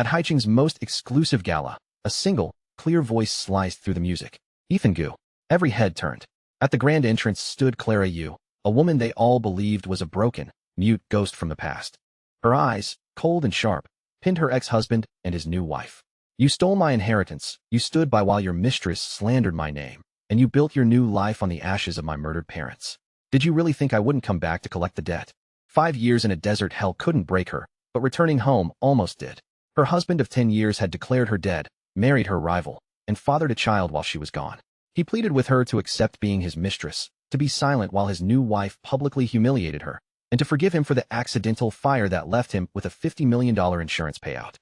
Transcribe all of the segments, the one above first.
At Haiching's most exclusive gala, a single, clear voice sliced through the music. Ethan Gu. Every head turned. At the grand entrance stood Clara Yu, a woman they all believed was a broken, mute ghost from the past. Her eyes, cold and sharp, pinned her ex-husband and his new wife. You stole my inheritance, you stood by while your mistress slandered my name, and you built your new life on the ashes of my murdered parents. Did you really think I wouldn't come back to collect the debt? 5 years in a desert hell couldn't break her, but returning home almost did. Her husband of 10 years had declared her dead, married her rival, and fathered a child while she was gone. He pleaded with her to accept being his mistress, to be silent while his new wife publicly humiliated her, and to forgive him for the accidental fire that left him with a $50 million insurance payout.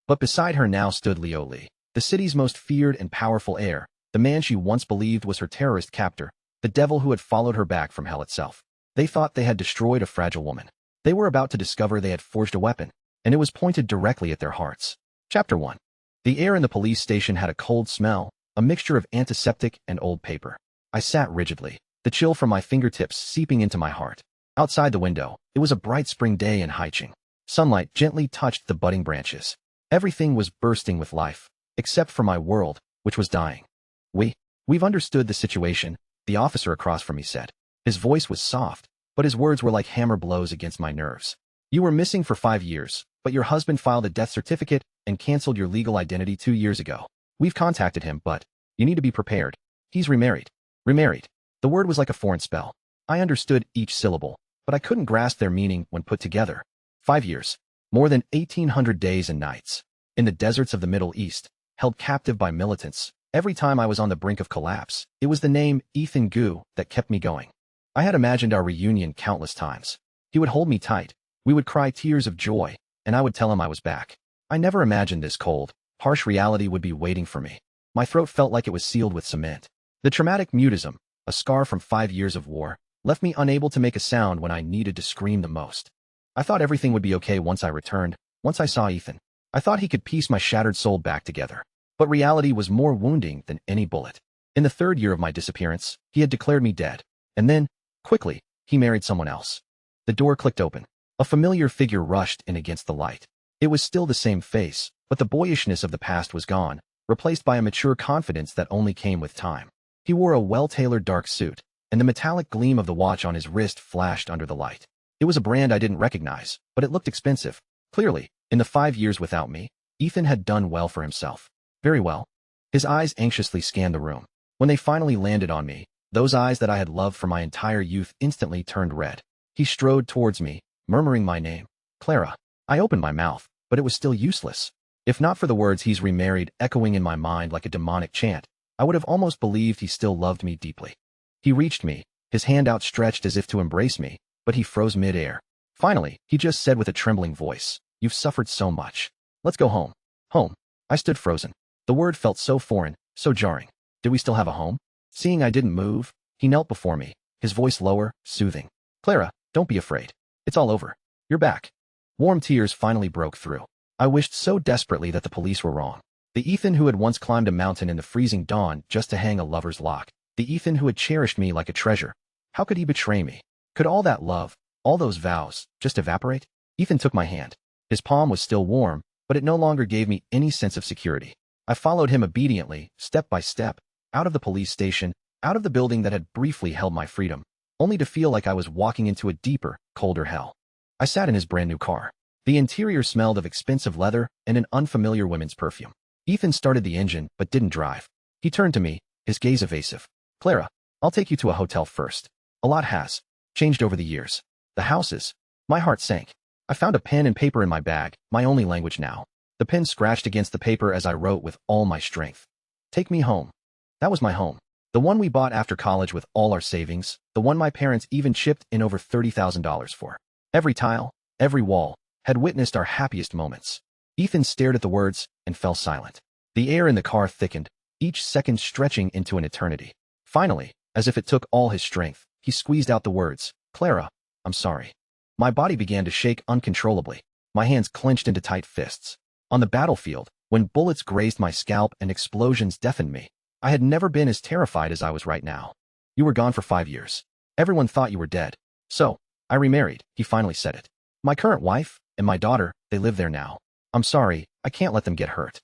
But beside her now stood Liu Li, the city's most feared and powerful heir, the man she once believed was her terrorist captor, the devil who had followed her back from hell itself. They thought they had destroyed a fragile woman. They were about to discover they had forged a weapon, and it was pointed directly at their hearts. Chapter 1. The air in the police station had a cold smell, a mixture of antiseptic and old paper. I sat rigidly, the chill from my fingertips seeping into my heart. Outside the window, it was a bright spring day in Haiching. Sunlight gently touched the budding branches. Everything was bursting with life, except for my world, which was dying. We've understood the situation, the officer across from me said. His voice was soft, but his words were like hammer blows against my nerves. You were missing for 5 years, but your husband filed a death certificate and canceled your legal identity 2 years ago. We've contacted him, but you need to be prepared. He's remarried. Remarried. The word was like a foreign spell. I understood each syllable, but I couldn't grasp their meaning when put together. 5 years. More than 1,800 days and nights. In the deserts of the Middle East, held captive by militants. Every time I was on the brink of collapse, it was the name Ethan Gu that kept me going. I had imagined our reunion countless times. He would hold me tight. We would cry tears of joy, and I would tell him I was back. I never imagined this cold, harsh reality would be waiting for me. My throat felt like it was sealed with cement. The traumatic mutism, a scar from 5 years of war, left me unable to make a sound when I needed to scream the most. I thought everything would be okay once I returned, once I saw Ethan. I thought he could piece my shattered soul back together. But reality was more wounding than any bullet. In the 3rd year of my disappearance, he had declared me dead. And then, quickly, he married someone else. The door clicked open. A familiar figure rushed in against the light. It was still the same face, but the boyishness of the past was gone, replaced by a mature confidence that only came with time. He wore a well-tailored dark suit, and the metallic gleam of the watch on his wrist flashed under the light. It was a brand I didn't recognize, but it looked expensive. Clearly, in the 5 years without me, Ethan had done well for himself. Very well. His eyes anxiously scanned the room. When they finally landed on me, those eyes that I had loved for my entire youth instantly turned red. He strode towards me, murmuring my name. Clara. I opened my mouth, but it was still useless. If not for the words "he's remarried" echoing in my mind like a demonic chant, I would have almost believed he still loved me deeply. He reached me, his hand outstretched as if to embrace me, but he froze mid-air. Finally, he just said with a trembling voice, "You've suffered so much. Let's go home." Home. I stood frozen. The word felt so foreign, so jarring. Did we still have a home? Seeing I didn't move, he knelt before me, his voice lower, soothing. Clara, don't be afraid. It's all over. You're back. Warm tears finally broke through. I wished so desperately that the police were wrong. The Ethan who had once climbed a mountain in the freezing dawn just to hang a lover's lock. The Ethan who had cherished me like a treasure. How could he betray me? Could all that love, all those vows, just evaporate? Ethan took my hand. His palm was still warm, but it no longer gave me any sense of security. I followed him obediently, step by step, out of the police station, out of the building that had briefly held my freedom, only to feel like I was walking into a deeper, colder hell. I sat in his brand new car. The interior smelled of expensive leather and an unfamiliar woman's perfume. Ethan started the engine but didn't drive. He turned to me, his gaze evasive. Clara, I'll take you to a hotel first. A lot has changed over the years. The houses. My heart sank. I found a pen and paper in my bag, my only language now. The pen scratched against the paper as I wrote with all my strength. Take me home. That was my home. The one we bought after college with all our savings, the one my parents even chipped in over $30,000 for. Every tile, every wall, had witnessed our happiest moments. Ethan stared at the words and fell silent. The air in the car thickened, each second stretching into an eternity. Finally, as if it took all his strength, he squeezed out the words, Clara, I'm sorry. My body began to shake uncontrollably. My hands clenched into tight fists. On the battlefield, when bullets grazed my scalp and explosions deafened me, I had never been as terrified as I was right now. You were gone for 5 years. Everyone thought you were dead. So, I remarried, he finally said it. My current wife and my daughter, they live there now. I'm sorry, I can't let them get hurt.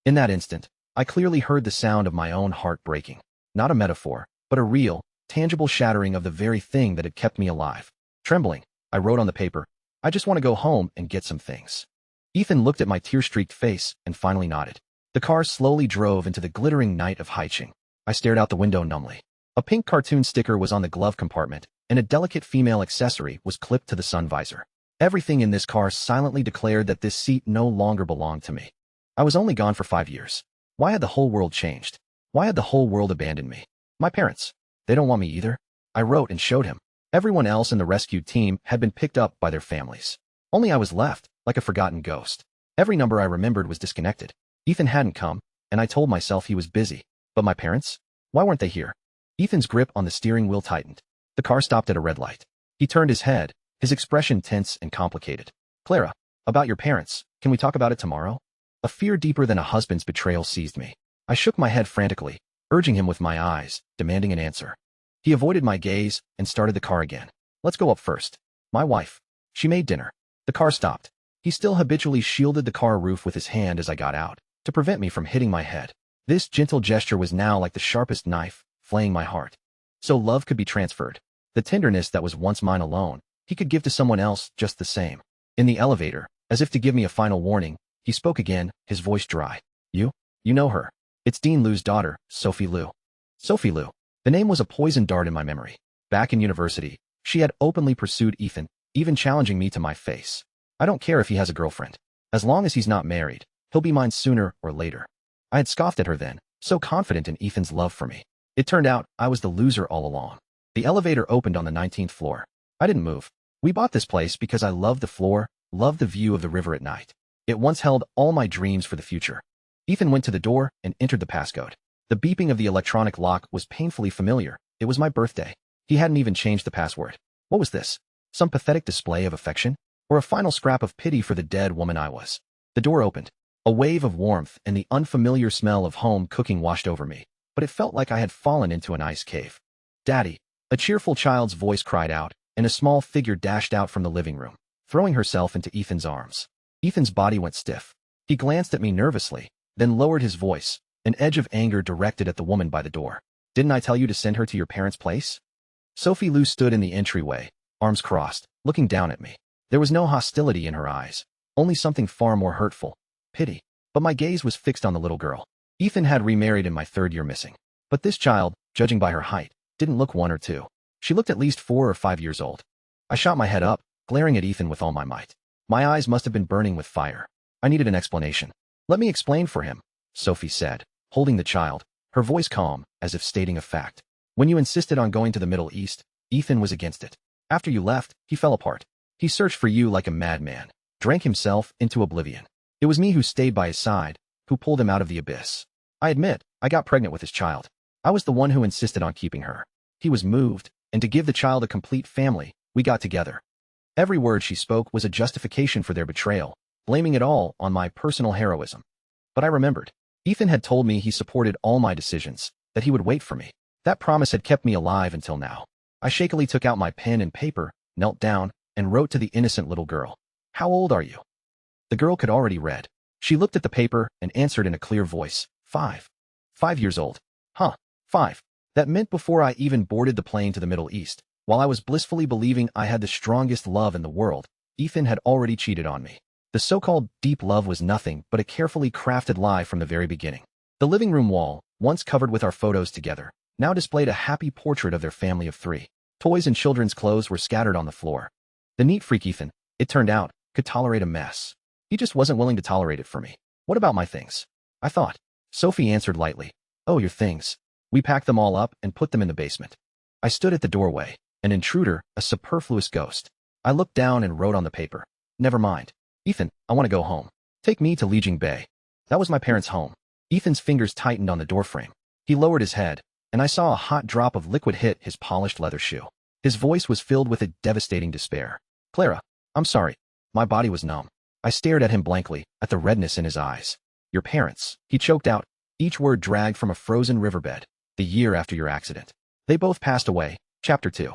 In that instant, I clearly heard the sound of my own heart breaking. Not a metaphor, but a real, tangible shattering of the very thing that had kept me alive. Trembling, I wrote on the paper, I just want to go home and get some things. Ethan looked at my tear-streaked face and finally nodded. The car slowly drove into the glittering night of Haiching. I stared out the window numbly. A pink cartoon sticker was on the glove compartment, and a delicate female accessory was clipped to the sun visor. Everything in this car silently declared that this seat no longer belonged to me. I was only gone for 5 years. Why had the whole world changed? Why had the whole world abandoned me? My parents. They don't want me either. I wrote and showed him. Everyone else in the rescue team had been picked up by their families. Only I was left, like a forgotten ghost. Every number I remembered was disconnected. Ethan hadn't come, and I told myself he was busy. But my parents? Why weren't they here? Ethan's grip on the steering wheel tightened. The car stopped at a red light. He turned his head, his expression tense and complicated. Clara, about your parents, can we talk about it tomorrow? A fear deeper than a husband's betrayal seized me. I shook my head frantically, urging him with my eyes, demanding an answer. He avoided my gaze and started the car again. Let's go up first. My wife. She made dinner. The car stopped. He still habitually shielded the car roof with his hand as I got out, to prevent me from hitting my head. This gentle gesture was now like the sharpest knife, flaying my heart. So love could be transferred. The tenderness that was once mine alone, he could give to someone else just the same. In the elevator, as if to give me a final warning, he spoke again, his voice dry. You know her. It's Dean Liu's daughter, Sophie Liu. Sophie Liu. The name was a poison dart in my memory. Back in university, she had openly pursued Ethan, even challenging me to my face. I don't care if he has a girlfriend. As long as he's not married, he'll be mine sooner or later. I had scoffed at her then, so confident in Ethan's love for me. It turned out I was the loser all along. The elevator opened on the 19th floor. I didn't move. We bought this place because I loved the floor, loved the view of the river at night. It once held all my dreams for the future. Ethan went to the door and entered the passcode. The beeping of the electronic lock was painfully familiar. It was my birthday. He hadn't even changed the password. What was this? Some pathetic display of affection? Or a final scrap of pity for the dead woman I was? The door opened. A wave of warmth and the unfamiliar smell of home cooking washed over me, but it felt like I had fallen into an ice cave. Daddy, a cheerful child's voice cried out, and a small figure dashed out from the living room, throwing herself into Ethan's arms. Ethan's body went stiff. He glanced at me nervously, then lowered his voice, an edge of anger directed at the woman by the door. Didn't I tell you to send her to your parents' place? Sophie Liu stood in the entryway, arms crossed, looking down at me. There was no hostility in her eyes, only something far more hurtful. Pity. But my gaze was fixed on the little girl. Ethan had remarried in my 3rd year missing. But this child, judging by her height, didn't look 1 or 2. She looked at least 4 or 5 years old. I shot my head up, glaring at Ethan with all my might. My eyes must have been burning with fire. I needed an explanation. Let me explain for him, Sophie said, holding the child, her voice calm, as if stating a fact. When you insisted on going to the Middle East, Ethan was against it. After you left, he fell apart. He searched for you like a madman, drank himself into oblivion. It was me who stayed by his side, who pulled him out of the abyss. I admit, I got pregnant with his child. I was the one who insisted on keeping her. He was moved, and to give the child a complete family, we got together. Every word she spoke was a justification for their betrayal, blaming it all on my personal heroism. But I remembered. Ethan had told me he supported all my decisions, that he would wait for me. That promise had kept me alive until now. I shakily took out my pen and paper, knelt down, and wrote to the innocent little girl. How old are you? The girl could already read. She looked at the paper and answered in a clear voice. 5. 5 years old. Huh. 5. That meant before I even boarded the plane to the Middle East, while I was blissfully believing I had the strongest love in the world, Ethan had already cheated on me. The so-called deep love was nothing but a carefully crafted lie from the very beginning. The living room wall, once covered with our photos together, now displayed a happy portrait of their family of 3. Toys and children's clothes were scattered on the floor. The neat freak Ethan, it turned out, could tolerate a mess. He just wasn't willing to tolerate it for me. What about my things? I thought. Sophie answered lightly. Oh, your things. We packed them all up and put them in the basement. I stood at the doorway, an intruder, a superfluous ghost. I looked down and wrote on the paper. Never mind. Ethan, I want to go home. Take me to Lijiang Bay. That was my parents' home. Ethan's fingers tightened on the doorframe. He lowered his head, and I saw a hot drop of liquid hit his polished leather shoe. His voice was filled with a devastating despair. Clara, I'm sorry. My body was numb. I stared at him blankly, at the redness in his eyes. Your parents, he choked out, each word dragged from a frozen riverbed. The year after your accident. They both passed away. Chapter 2.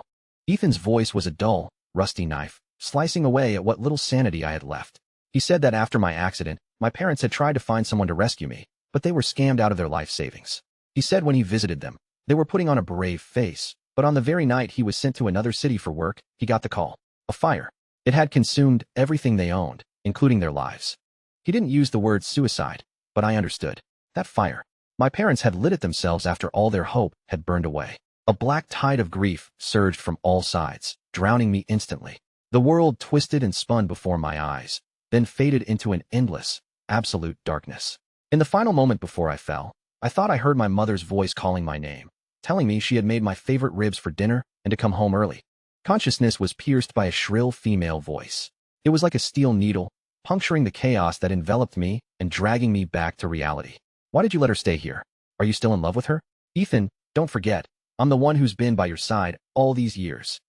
Ethan's voice was a dull, rusty knife, slicing away at what little sanity I had left. He said that after my accident, my parents had tried to find someone to rescue me, but they were scammed out of their life savings. He said when he visited them, they were putting on a brave face, but on the very night he was sent to another city for work, he got the call. A fire. It had consumed everything they owned, including their lives. He didn't use the word suicide, but I understood. That fire. My parents had lit it themselves after all their hope had burned away. A black tide of grief surged from all sides, drowning me instantly. The world twisted and spun before my eyes, then faded into an endless, absolute darkness. In the final moment before I fell, I thought I heard my mother's voice calling my name, telling me she had made my favorite ribs for dinner and to come home early. Consciousness was pierced by a shrill female voice. It was like a steel needle, puncturing the chaos that enveloped me and dragging me back to reality. Why did you let her stay here? Are you still in love with her? Ethan, don't forget, I'm the one who's been by your side all these years.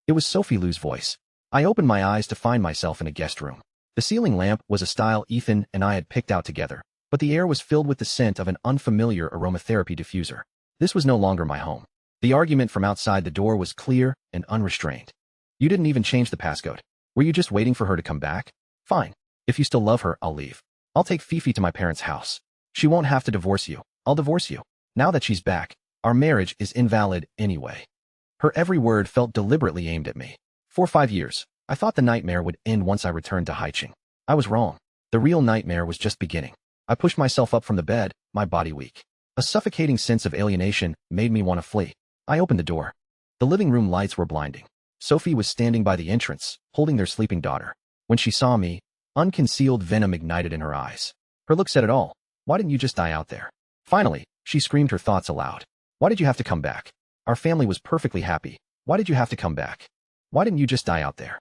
It was Sophie Lou's voice. I opened my eyes to find myself in a guest room. The ceiling lamp was a style Ethan and I had picked out together, but the air was filled with the scent of an unfamiliar aromatherapy diffuser. This was no longer my home. The argument from outside the door was clear and unrestrained. You didn't even change the passcode. Were you just waiting for her to come back? Fine. If you still love her, I'll leave. I'll take Fifi to my parents' house. She won't have to divorce you. I'll divorce you. Now that she's back, our marriage is invalid anyway. Her every word felt deliberately aimed at me. For 5 years, I thought the nightmare would end once I returned to Haicheng. I was wrong. The real nightmare was just beginning. I pushed myself up from the bed, my body weak. A suffocating sense of alienation made me want to flee. I opened the door. The living room lights were blinding. Sophie was standing by the entrance, holding their sleeping daughter. When she saw me, unconcealed venom ignited in her eyes. Her look said it all. Why didn't you just die out there? Finally, she screamed her thoughts aloud. Why did you have to come back? Our family was perfectly happy. Why did you have to come back? Why didn't you just die out there?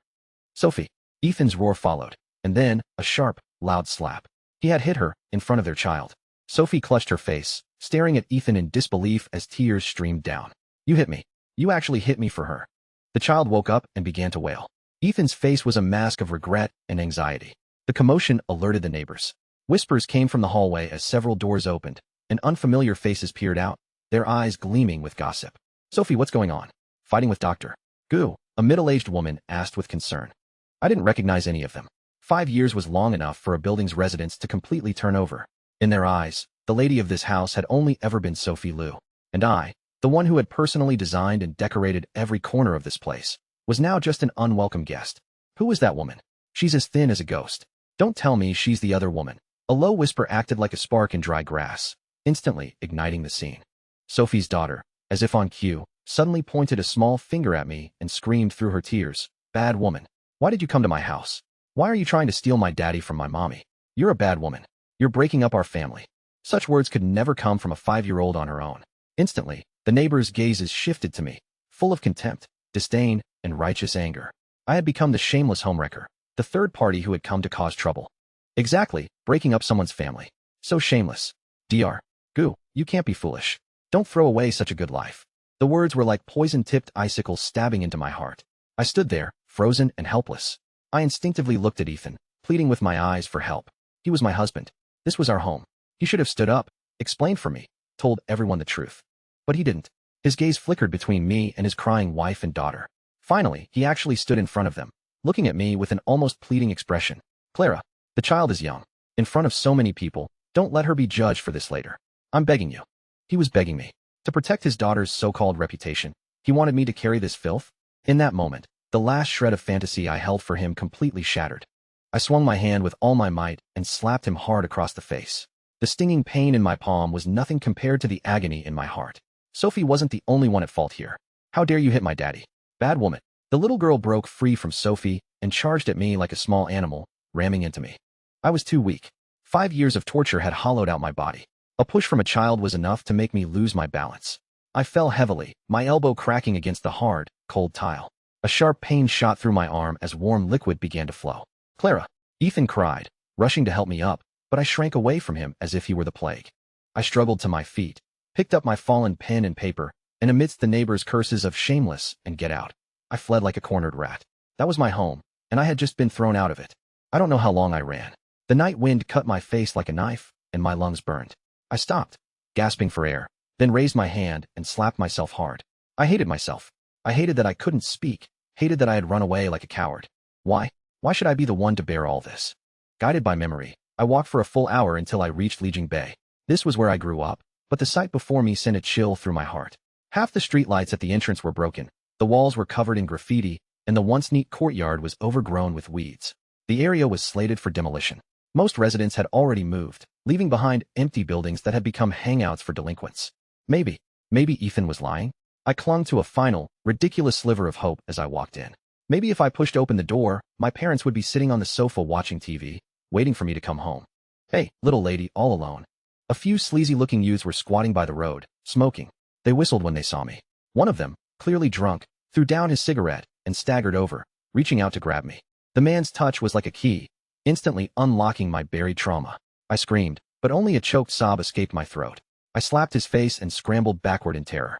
Sophie. Ethan's roar followed, and then, a sharp, loud slap. He had hit her, in front of their child. Sophie clutched her face, staring at Ethan in disbelief as tears streamed down. You hit me. You actually hit me for her. The child woke up and began to wail. Ethan's face was a mask of regret and anxiety. The commotion alerted the neighbors. Whispers came from the hallway as several doors opened, and unfamiliar faces peered out, their eyes gleaming with gossip. Sophie, what's going on? Fighting with Dr. Gu, a middle-aged woman asked with concern. I didn't recognize any of them. 5 years was long enough for a building's residents to completely turn over. In their eyes, the lady of this house had only ever been Sophie Liu, and I, the one who had personally designed and decorated every corner of this place, was now just an unwelcome guest. Who was that woman? She's as thin as a ghost. Don't tell me she's the other woman. A low whisper acted like a spark in dry grass, instantly igniting the scene. Sophie's daughter, as if on cue, suddenly pointed a small finger at me and screamed through her tears, "Bad woman. Why did you come to my house? Why are you trying to steal my daddy from my mommy? You're a bad woman. You're breaking up our family." Such words could never come from a 5-year-old on her own. Instantly, the neighbors' gazes shifted to me, full of contempt, disdain, and righteous anger. I had become the shameless homewrecker, the third party who had come to cause trouble. Exactly, breaking up someone's family. So shameless. Dr. Gu, you can't be foolish. Don't throw away such a good life. The words were like poison-tipped icicles stabbing into my heart. I stood there, frozen and helpless. I instinctively looked at Ethan, pleading with my eyes for help. He was my husband. This was our home. He should have stood up, explained for me, told everyone the truth. But he didn't. His gaze flickered between me and his crying wife and daughter. Finally, he actually stood in front of them, looking at me with an almost pleading expression. Clara, the child is young. In front of so many people, don't let her be judged for this later. I'm begging you. He was begging me. To protect his daughter's so-called reputation, he wanted me to carry this filth? In that moment, the last shred of fantasy I held for him completely shattered. I swung my hand with all my might and slapped him hard across the face. The stinging pain in my palm was nothing compared to the agony in my heart. Sophie wasn't the only one at fault here. How dare you hit my daddy? Bad woman. The little girl broke free from Sophie and charged at me like a small animal, ramming into me. I was too weak. 5 years of torture had hollowed out my body. A push from a child was enough to make me lose my balance. I fell heavily, my elbow cracking against the hard, cold tile. A sharp pain shot through my arm as warm liquid began to flow. Clara! Ethan cried, rushing to help me up, but I shrank away from him as if he were the plague. I struggled to my feet, picked up my fallen pen and paper, and amidst the neighbors' curses of shameless and get out, I fled like a cornered rat. That was my home, and I had just been thrown out of it. I don't know how long I ran. The night wind cut my face like a knife, and my lungs burned. I stopped, gasping for air, then raised my hand and slapped myself hard. I hated myself. I hated that I couldn't speak, hated that I had run away like a coward. Why? Why should I be the one to bear all this? Guided by memory, I walked for a full hour until I reached Lijiang Bay. This was where I grew up, but the sight before me sent a chill through my heart. Half the streetlights at the entrance were broken, the walls were covered in graffiti, and the once neat courtyard was overgrown with weeds. The area was slated for demolition. Most residents had already moved, leaving behind empty buildings that had become hangouts for delinquents. Maybe Ethan was lying? I clung to a final, ridiculous sliver of hope as I walked in. Maybe if I pushed open the door, my parents would be sitting on the sofa watching TV, waiting for me to come home. Hey, little lady, all alone. A few sleazy-looking youths were squatting by the road, smoking. They whistled when they saw me. One of them, clearly drunk, threw down his cigarette and staggered over, reaching out to grab me. The man's touch was like a key, instantly unlocking my buried trauma. I screamed, but only a choked sob escaped my throat. I slapped his face and scrambled backward in terror.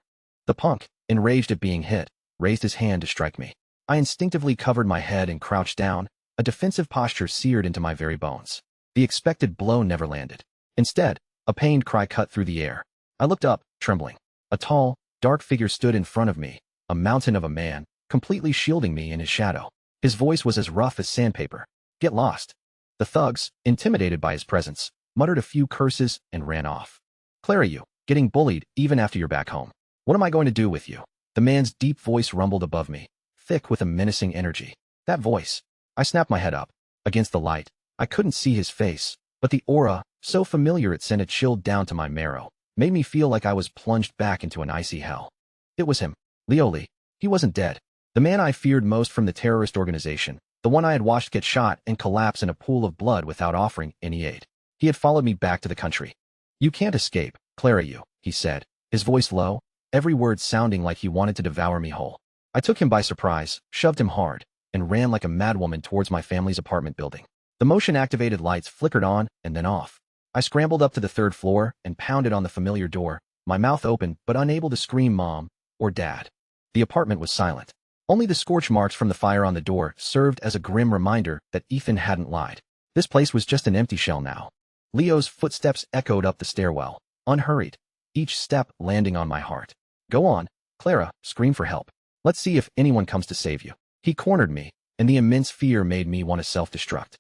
The punk, enraged at being hit, raised his hand to strike me. I instinctively covered my head and crouched down, a defensive posture seared into my very bones. The expected blow never landed. Instead, a pained cry cut through the air. I looked up, trembling. A tall, dark figure stood in front of me, a mountain of a man, completely shielding me in his shadow. His voice was as rough as sandpaper. Get lost. The thugs, intimidated by his presence, muttered a few curses and ran off. Clara, you, getting bullied even after you're back home. What am I going to do with you? The man's deep voice rumbled above me, thick with a menacing energy. That voice. I snapped my head up. Against the light, I couldn't see his face, but the aura, so familiar it sent a chill down to my marrow, made me feel like I was plunged back into an icy hell. It was him. Leoli. He wasn't dead. The man I feared most from the terrorist organization, the one I had watched get shot and collapse in a pool of blood without offering any aid. He had followed me back to the country. You can't escape, Clara, you, he said, his voice low, every word sounding like he wanted to devour me whole. I took him by surprise, shoved him hard, and ran like a madwoman towards my family's apartment building. The motion-activated lights flickered on and then off. I scrambled up to the third floor and pounded on the familiar door, my mouth open but unable to scream Mom or Dad. The apartment was silent. Only the scorch marks from the fire on the door served as a grim reminder that Ethan hadn't lied. This place was just an empty shell now. Leo's footsteps echoed up the stairwell, unhurried, each step landing on my heart. Go on, Clara, scream for help. Let's see if anyone comes to save you. He cornered me, and the immense fear made me want to self-destruct.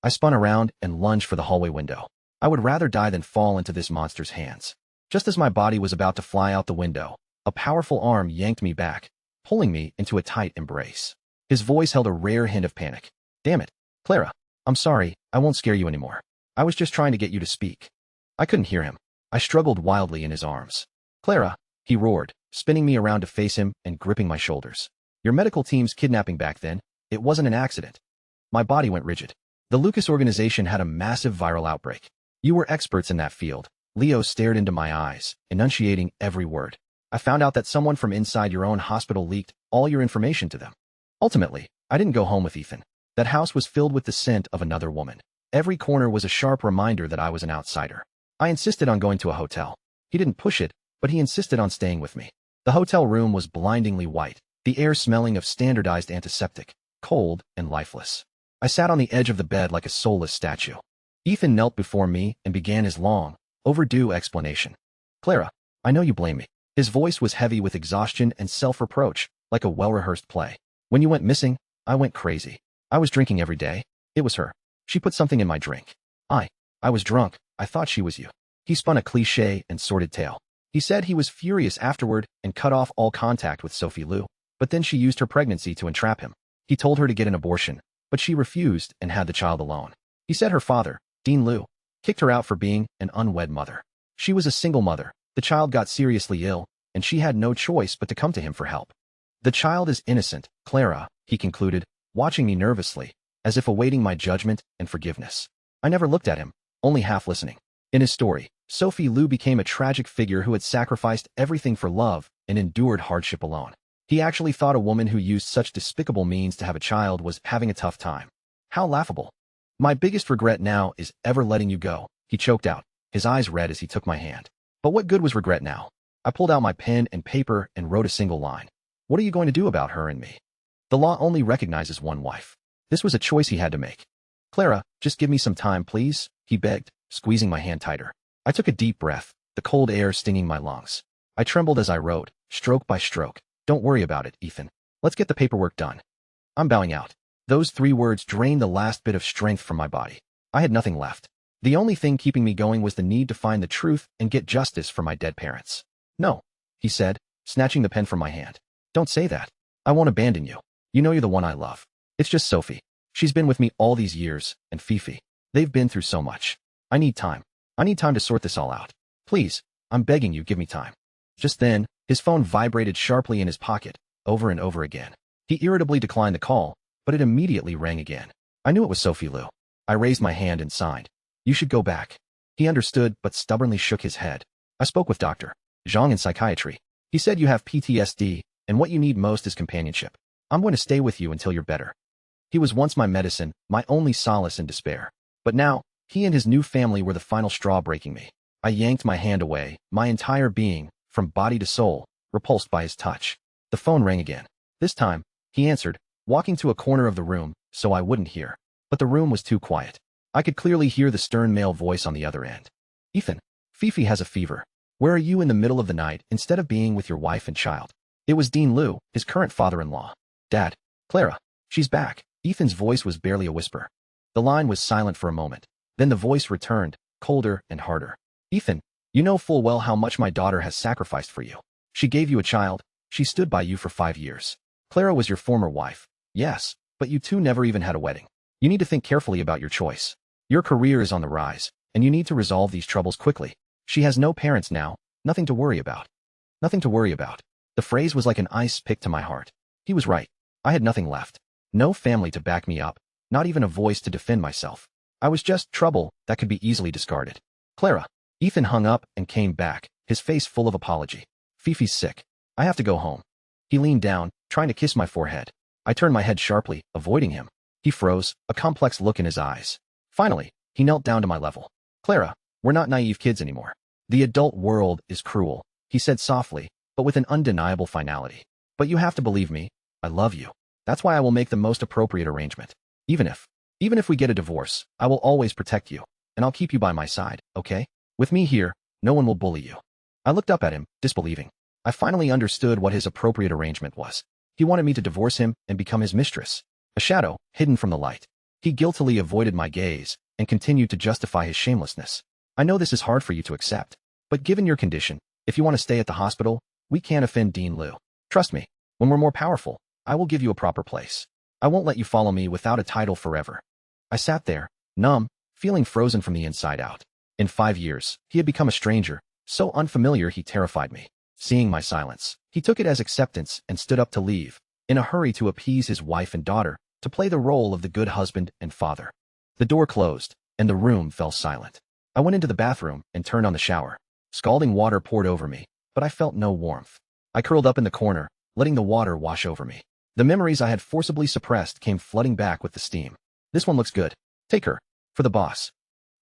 I spun around and lunged for the hallway window. I would rather die than fall into this monster's hands. Just as my body was about to fly out the window, a powerful arm yanked me back, pulling me into a tight embrace. His voice held a rare hint of panic. Damn it, Clara. I'm sorry, I won't scare you anymore. I was just trying to get you to speak. I couldn't hear him. I struggled wildly in his arms. Clara, he roared, spinning me around to face him and gripping my shoulders. Your medical team's kidnapping back then, it wasn't an accident. My body went rigid. The Lucas organization had a massive viral outbreak. You were experts in that field. Leo stared into my eyes, enunciating every word. I found out that someone from inside your own hospital leaked all your information to them. Ultimately, I didn't go home with Ethan. That house was filled with the scent of another woman. Every corner was a sharp reminder that I was an outsider. I insisted on going to a hotel. He didn't push it, but he insisted on staying with me. The hotel room was blindingly white, the air smelling of standardized antiseptic, cold and lifeless. I sat on the edge of the bed like a soulless statue. Ethan knelt before me and began his long, overdue explanation. Clara, I know you blame me. His voice was heavy with exhaustion and self-reproach, like a well-rehearsed play. When you went missing, I went crazy. I was drinking every day. It was her. She put something in my drink. I was drunk. I thought she was you. He spun a cliché and sordid tale. He said he was furious afterward and cut off all contact with Sophie Liu, but then she used her pregnancy to entrap him. He told her to get an abortion, but she refused and had the child alone. He said her father, Dean Liu, kicked her out for being an unwed mother. She was a single mother. The child got seriously ill, and she had no choice but to come to him for help. The child is innocent, Clara, he concluded, watching me nervously, as if awaiting my judgment and forgiveness. I never looked at him, only half listening. In his story, Sophie Liu became a tragic figure who had sacrificed everything for love and endured hardship alone. He actually thought a woman who used such despicable means to have a child was having a tough time. How laughable. My biggest regret now is ever letting you go, he choked out, his eyes red as he took my hand. But what good was regret now? I pulled out my pen and paper and wrote a single line. What are you going to do about her and me? The law only recognizes one wife. This was a choice he had to make. Clara, just give me some time, please, he begged, squeezing my hand tighter. I took a deep breath, the cold air stinging my lungs. I trembled as I wrote, stroke by stroke. Don't worry about it, Ethan. Let's get the paperwork done. I'm bowing out. Those 3 words drained the last bit of strength from my body. I had nothing left. The only thing keeping me going was the need to find the truth and get justice for my dead parents. No, he said, snatching the pen from my hand. Don't say that. I won't abandon you. You know you're the one I love. It's just Sophie. She's been with me all these years, and Fifi. They've been through so much. I need time. I need time to sort this all out. Please, I'm begging you, give me time. Just then, his phone vibrated sharply in his pocket, over and over again. He irritably declined the call, but it immediately rang again. I knew it was Sophie Lou. I raised my hand and signed. You should go back. He understood, but stubbornly shook his head. I spoke with Dr. Zhang in psychiatry. He said you have PTSD, and what you need most is companionship. I'm going to stay with you until you're better. He was once my medicine, my only solace in despair. But now, he and his new family were the final straw breaking me. I yanked my hand away, my entire being, from body to soul, repulsed by his touch. The phone rang again. This time, he answered, walking to a corner of the room, so I wouldn't hear. But the room was too quiet. I could clearly hear the stern male voice on the other end. Ethan, Fifi has a fever. Where are you in the middle of the night instead of being with your wife and child? It was Dean Liu, his current father-in-law. Dad, Clara, she's back. Ethan's voice was barely a whisper. The line was silent for a moment. Then the voice returned, colder and harder. Ethan, you know full well how much my daughter has sacrificed for you. She gave you a child. She stood by you for 5 years. Clara was your former wife. Yes, but you two never even had a wedding. You need to think carefully about your choice. Your career is on the rise, and you need to resolve these troubles quickly. She has no parents now, nothing to worry about. Nothing to worry about. The phrase was like an ice pick to my heart. He was right. I had nothing left. No family to back me up, not even a voice to defend myself. I was just trouble that could be easily discarded. Clara. Ethan hung up and came back, his face full of apology. Fifi's sick. I have to go home. He leaned down, trying to kiss my forehead. I turned my head sharply, avoiding him. He froze, a complex look in his eyes. Finally, he knelt down to my level. Clara, we're not naive kids anymore. The adult world is cruel, he said softly, but with an undeniable finality. But you have to believe me. I love you. That's why I will make the most appropriate arrangement. Even if we get a divorce, I will always protect you, and I'll keep you by my side, okay? With me here, no one will bully you. I looked up at him, disbelieving. I finally understood what his appropriate arrangement was. He wanted me to divorce him and become his mistress. A shadow, hidden from the light. He guiltily avoided my gaze and continued to justify his shamelessness. I know this is hard for you to accept, but given your condition, if you want to stay at the hospital, we can't offend Dean Liu. Trust me, when we're more powerful, I will give you a proper place. I won't let you follow me without a title forever. I sat there, numb, feeling frozen from the inside out. In 5 years, he had become a stranger, so unfamiliar he terrified me. Seeing my silence, he took it as acceptance and stood up to leave, in a hurry to appease his wife and daughter, to play the role of the good husband and father. The door closed, and the room fell silent. I went into the bathroom and turned on the shower. Scalding water poured over me, but I felt no warmth. I curled up in the corner, letting the water wash over me. The memories I had forcibly suppressed came flooding back with the steam. This one looks good. Take her. For the boss.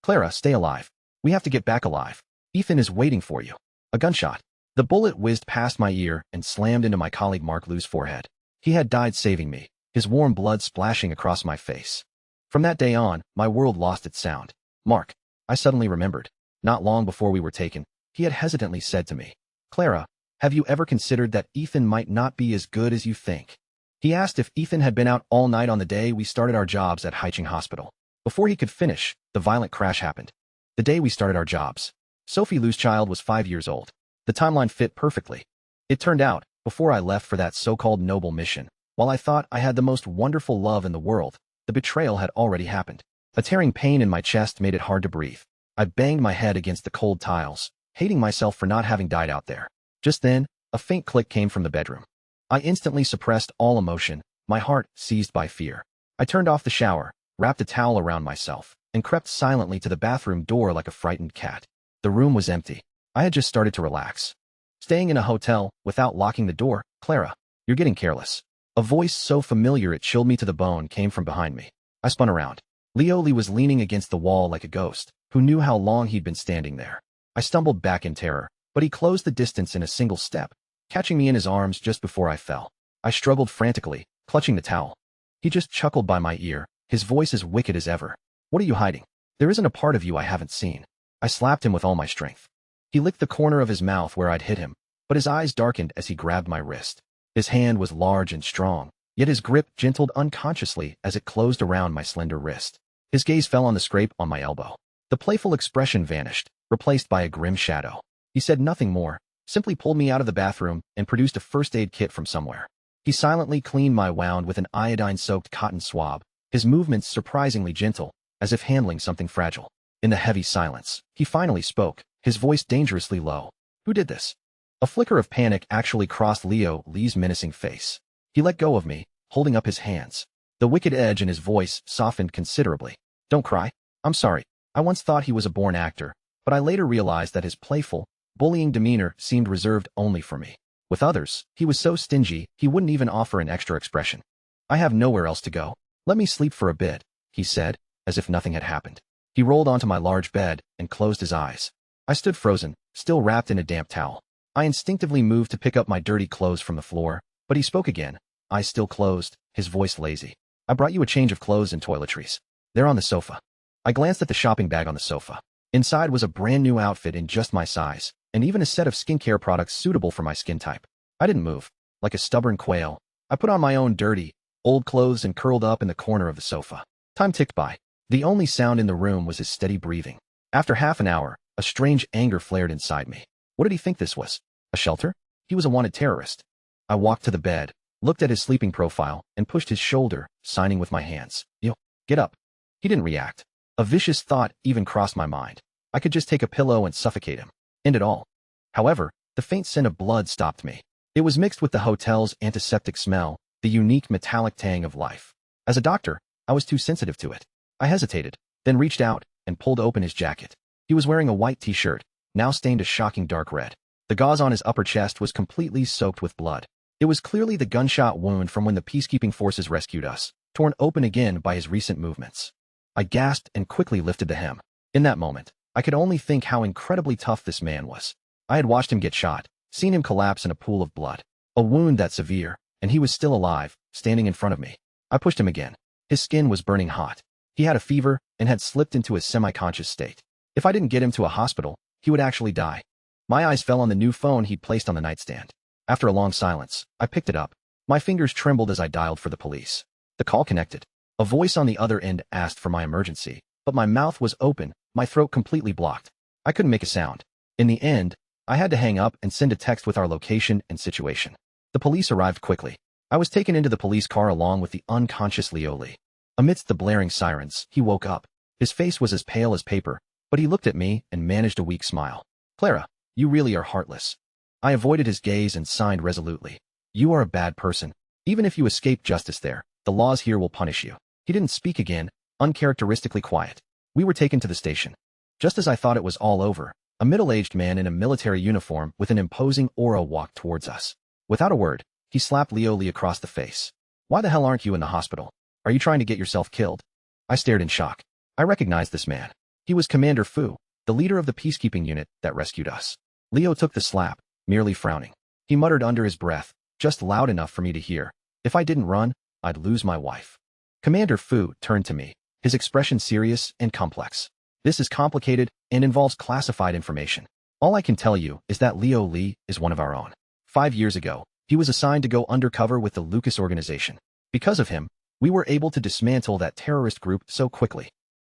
Clara, stay alive. We have to get back alive. Ethan is waiting for you. A gunshot. The bullet whizzed past my ear and slammed into my colleague Mark Liu's forehead. He had died saving me, his warm blood splashing across my face. From that day on, my world lost its sound. Mark. I suddenly remembered. Not long before we were taken, he had hesitantly said to me, Clara, have you ever considered that Ethan might not be as good as you think? He asked if Ethan had been out all night on the day we started our jobs at Haicheng Hospital. Before he could finish, the violent crash happened. The day we started our jobs. Sophie Liu's child was 5 years old. The timeline fit perfectly. It turned out, before I left for that so-called noble mission, while I thought I had the most wonderful love in the world, the betrayal had already happened. A tearing pain in my chest made it hard to breathe. I banged my head against the cold tiles, hating myself for not having died out there. Just then, a faint click came from the bedroom. I instantly suppressed all emotion, my heart seized by fear. I turned off the shower, wrapped a towel around myself, and crept silently to the bathroom door like a frightened cat. The room was empty. I had just started to relax. Staying in a hotel, without locking the door, Clara, you're getting careless. A voice so familiar it chilled me to the bone came from behind me. I spun around. Liu Li was leaning against the wall like a ghost, who knew how long he'd been standing there. I stumbled back in terror, but he closed the distance in a single step, catching me in his arms just before I fell. I struggled frantically, clutching the towel. He just chuckled by my ear, his voice as wicked as ever. What are you hiding? There isn't a part of you I haven't seen. I slapped him with all my strength. He licked the corner of his mouth where I'd hit him, but his eyes darkened as he grabbed my wrist. His hand was large and strong, yet his grip gentled unconsciously as it closed around my slender wrist. His gaze fell on the scrape on my elbow. The playful expression vanished, replaced by a grim shadow. He said nothing more, simply pulled me out of the bathroom and produced a first aid kit from somewhere. He silently cleaned my wound with an iodine-soaked cotton swab, his movements surprisingly gentle, as if handling something fragile. In the heavy silence, he finally spoke, his voice dangerously low. "Who did this?" A flicker of panic actually crossed Leo Lee's menacing face. He let go of me, holding up his hands. The wicked edge in his voice softened considerably. "Don't cry. I'm sorry. I once thought he was a born actor, but I later realized that his playful, bullying demeanor seemed reserved only for me. With others, he was so stingy he wouldn't even offer an extra expression. I have nowhere else to go. Let me sleep for a bit," he said, as if nothing had happened. He rolled onto my large bed and closed his eyes. I stood frozen, still wrapped in a damp towel. I instinctively moved to pick up my dirty clothes from the floor, but he spoke again, eyes still closed, his voice lazy. "I brought you a change of clothes and toiletries. They're on the sofa." I glanced at the shopping bag on the sofa. Inside was a brand new outfit in just my size, and even a set of skincare products suitable for my skin type. I didn't move. Like a stubborn quail, I put on my own dirty, old clothes and curled up in the corner of the sofa. Time ticked by. The only sound in the room was his steady breathing. After half an hour, a strange anger flared inside me. What did he think this was? A shelter? He was a wanted terrorist. I walked to the bed, looked at his sleeping profile, and pushed his shoulder, signing with my hands. "Yo, get up." He didn't react. A vicious thought even crossed my mind. I could just take a pillow and suffocate him. End it all. However, the faint scent of blood stopped me. It was mixed with the hotel's antiseptic smell, the unique metallic tang of life. As a doctor, I was too sensitive to it. I hesitated, then reached out and pulled open his jacket. He was wearing a white t-shirt, now stained a shocking dark red. The gauze on his upper chest was completely soaked with blood. It was clearly the gunshot wound from when the peacekeeping forces rescued us, torn open again by his recent movements. I gasped and quickly lifted the hem. In that moment, I could only think how incredibly tough this man was. I had watched him get shot, seen him collapse in a pool of blood. A wound that severe, and he was still alive, standing in front of me. I pushed him again. His skin was burning hot. He had a fever and had slipped into a semi-conscious state. If I didn't get him to a hospital, he would actually die. My eyes fell on the new phone he'd placed on the nightstand. After a long silence, I picked it up. My fingers trembled as I dialed for the police. The call connected. A voice on the other end asked for my emergency, but my mouth was open, my throat completely blocked. I couldn't make a sound. In the end, I had to hang up and send a text with our location and situation. The police arrived quickly. I was taken into the police car along with the unconscious Leo Lee. Amidst the blaring sirens, he woke up. His face was as pale as paper, but he looked at me and managed a weak smile. "Clara, you really are heartless." I avoided his gaze and signed resolutely. "You are a bad person. Even if you escape justice there, the laws here will punish you." He didn't speak again, uncharacteristically quiet. We were taken to the station. Just as I thought it was all over, a middle-aged man in a military uniform with an imposing aura walked towards us. Without a word, he slapped Leo Lee across the face. "Why the hell aren't you in the hospital? Are you trying to get yourself killed?" I stared in shock. I recognized this man. He was Commander Fu, the leader of the peacekeeping unit that rescued us. Leo took the slap, merely frowning. He muttered under his breath, just loud enough for me to hear, "If I didn't run, I'd lose my wife." Commander Fu turned to me, his expression serious and complex. "This is complicated and involves classified information. All I can tell you is that Leo Lee is one of our own. 5 years ago, he was assigned to go undercover with the Lucas organization. Because of him, we were able to dismantle that terrorist group so quickly."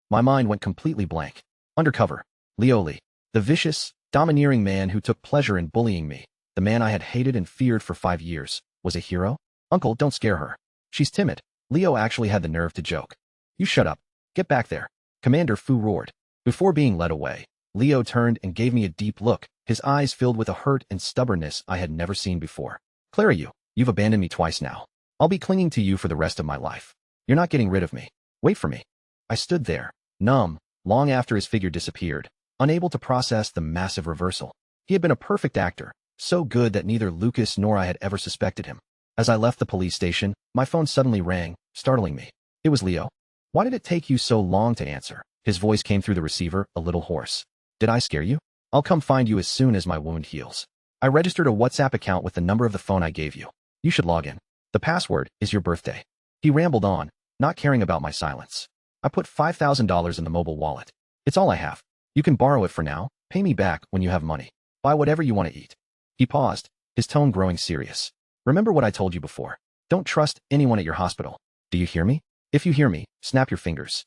My mind went completely blank. Undercover. Leo Lee. The vicious, domineering man who took pleasure in bullying me, the man I had hated and feared for 5 years, was a hero? "Uncle, don't scare her. She's timid." Leo actually had the nerve to joke. "You shut up. Get back there." Commander Fu roared. Before being led away, Leo turned and gave me a deep look, his eyes filled with a hurt and stubbornness I had never seen before. "Clara, you've abandoned me twice now. I'll be clinging to you for the rest of my life. You're not getting rid of me. Wait for me." I stood there, numb, long after his figure disappeared, unable to process the massive reversal. He had been a perfect actor, so good that neither Lucas nor I had ever suspected him. As I left the police station, my phone suddenly rang, startling me. It was Leo. "Why did it take you so long to answer?" His voice came through the receiver, a little hoarse. "Did I scare you? I'll come find you as soon as my wound heals. I registered a WhatsApp account with the number of the phone I gave you. You should log in. The password is your birthday." He rambled on, not caring about my silence. "I put $5,000 in the mobile wallet. It's all I have. You can borrow it for now, pay me back when you have money. Buy whatever you want to eat." He paused, his tone growing serious. "Remember what I told you before. Don't trust anyone at your hospital. Do you hear me? If you hear me, snap your fingers."